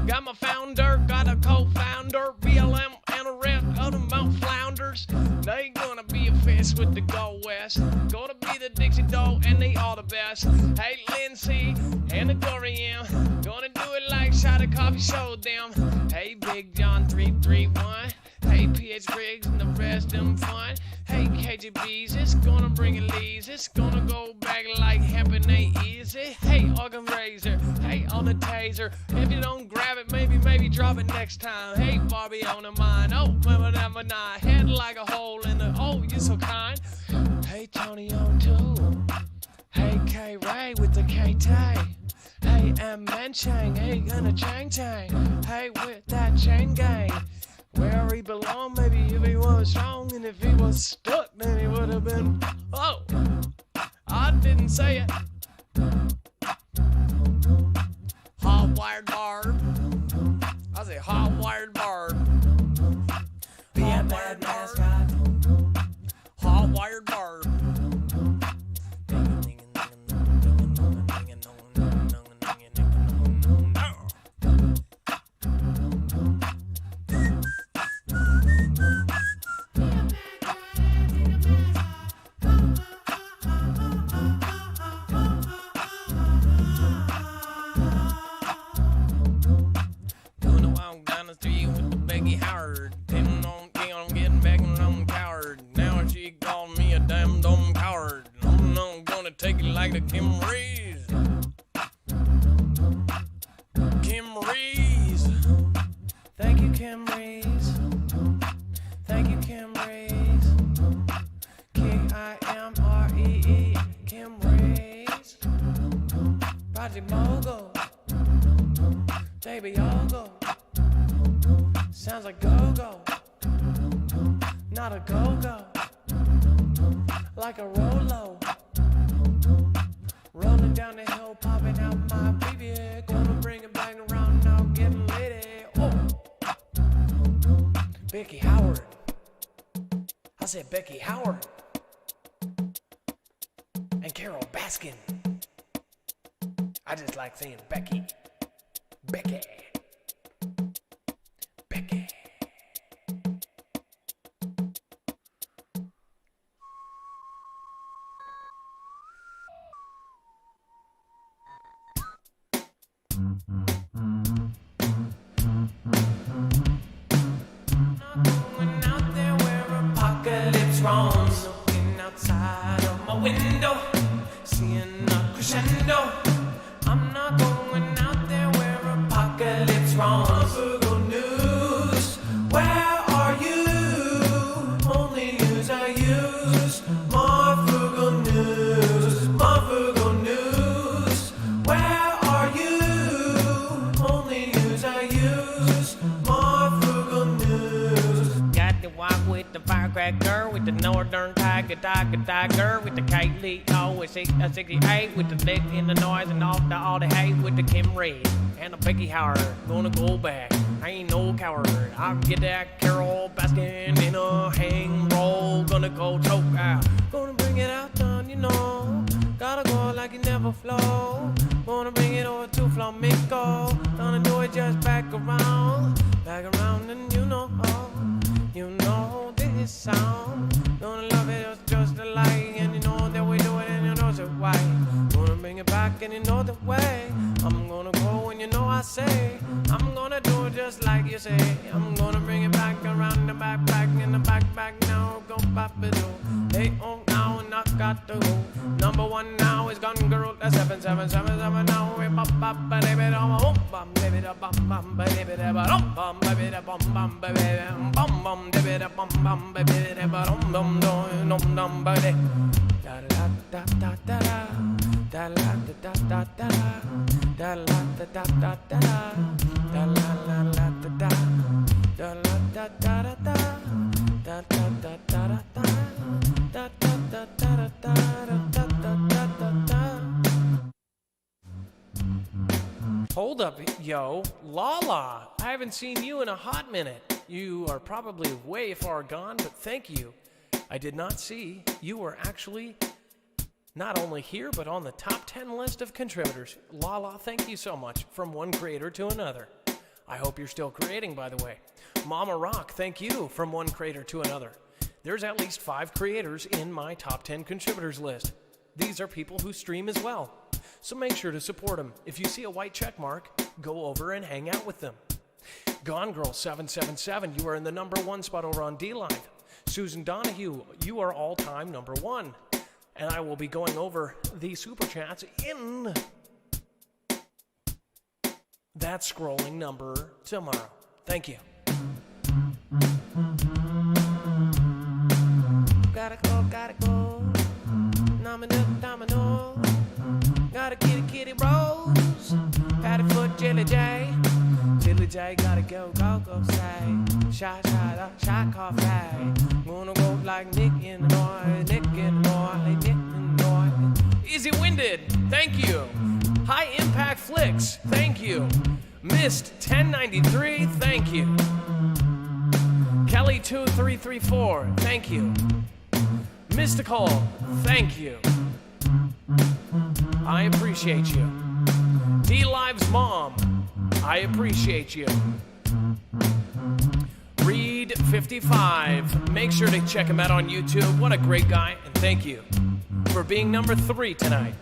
Got my founder, got a co-founder, BLM and a rep of the Mount Flounders. They gonna be a fist with the Go West. Gonna be the Dixie Doe and they all the best. Hey Lindsay and the Dorian, gonna do it like Shot of Coffee Show them. Hey Big John 331. Hey PH Briggs and the rest them fun. Hey KGBs, it's gonna bring it leaves. It's gonna go back like hemp and ain't easy. Hey organ razor, hey on the taser. If you don't grab it, maybe drop it next time. Hey Barbie on the mind, oh remember that one I head like a hole in the, oh you're so kind. Hey Tony on two. Hey K Ray with the KT. Hey M Man Chang, hey gonna Chang Chang. Hey with that chain gang. Where he belonged, maybe if he was strong, and if he was stuck, then he would have been. Oh, I didn't say it. Hot-wired barb. I say hot-wired barb. Be a bad mascot. Hot-wired barb. Take it like the Kim Rees. Kim Rees. Thank you, Kim Rees. Thank you, Kim Rees. K-I-M-R-E-E. Kim Rees. Project Mogul. Baby Yogo. Sounds like go-go. Not a go-go. Like a Rolo. Rolling down the hill, popping out my BB. Gonna bring it back around now, getting lady. Oh, Becky Howard. I said Becky Howard. And Carol Baskin. I just like saying Becky. Becky. Becky. Roams, looking outside of my window, seeing a crescendo. I'm not going out there where apocalypse roams. Marfoogle News, where are you? Only news I use. Marfoogle News, Marfoogle News, where are you? Only news I use. Marfoogle News. Got to walk with the firecracker, with the northern tiger, with the K-Leo, with 68, with the lick in the noise and all the hate, with the Kim Reed and the Becky Howard. Gonna go back, I ain't no coward. I'll get that Carol Baskin in a hang roll. Gonna go choke out, gonna bring it out, done, you know. Gotta go like it never flow. Gonna bring it over to flamenco. Gonna do it just back around, and you know this sound. Gonna love it just alike, and you know that we do it, and you know the why. Gonna bring it back, and you know the way. I'm gonna go, and you know I say I'm gonna do it just like you say. I'm gonna bring it back around the back, in the back now. Go pop it do. Hey, oh now, and I got to go. Number one now is Gun Girl. That's 777 now. We pop baby, bum baby, bum baby, bum baby, bum baby, bum baby, bum baby, bum baby. Da da da da da da da da da da da la da da da da da la la la da da da la da da da da da da da da da. Hold up, yo. Lala, I haven't seen you in a hot minute. You are probably way far gone, but thank you. I did not see you were actually not only here, but on the top 10 list of contributors. Lala, thank you so much. From one creator to another. I hope you're still creating, by the way. Mama Rock, thank you. From one creator to another. There's at least 5 creators in my top 10 contributors list. These are people who stream as well. So make sure to support them. If you see a white check mark, go over and hang out with them. Gone Girl 777, you are in the number 1 spot over on D-Live. Susan Donahue, you are all-time number 1. And I will be going over the super chats in that scrolling number tomorrow. Thank you. Gotta go. Domino. Gotta kitty rose. Patty foot, Jelly J. Jelly J, gotta go, say. Shot, coffee. Gonna go like Nick in the noise. Easy Winded, thank you. High Impact Flicks, thank you. Mist 1093, thank you. Kelly 2334, thank you. Mystical, thank you. I appreciate you. D-Live's mom, I appreciate you. Reed 55, make sure to check him out on YouTube. What a great guy, and thank you for being number 3 tonight.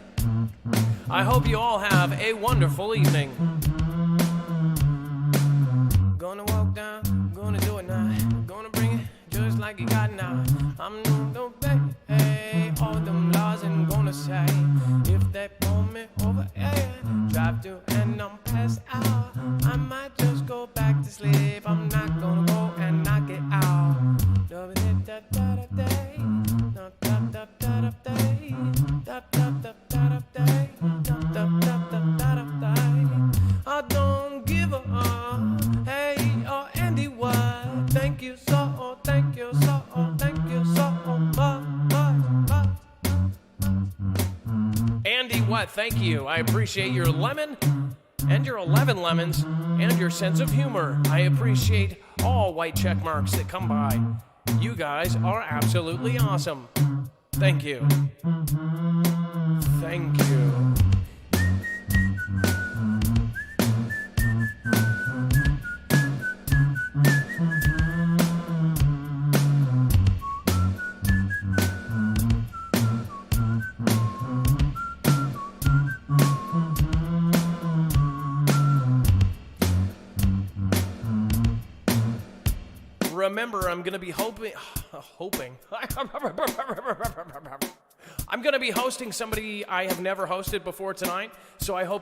I hope you all have a wonderful evening. Gonna walk down, gonna do it now. Gonna bring it just like you got now. I'm gonna obey all them laws and gonna say, if they pull me over, drive to and I'm passed out, I might just go back to sleep. I'm not gonna go and knock it out. I don't give a hey or Andy what. Thank you so much. Andy what? Thank you. I appreciate your lemon and your 11 lemons and your sense of humor. I appreciate all white check marks that come by. You guys are absolutely awesome. Thank you. Thank you. Remember, I'm going to be hoping. I'm going to be hosting somebody I have never hosted before tonight, so I hope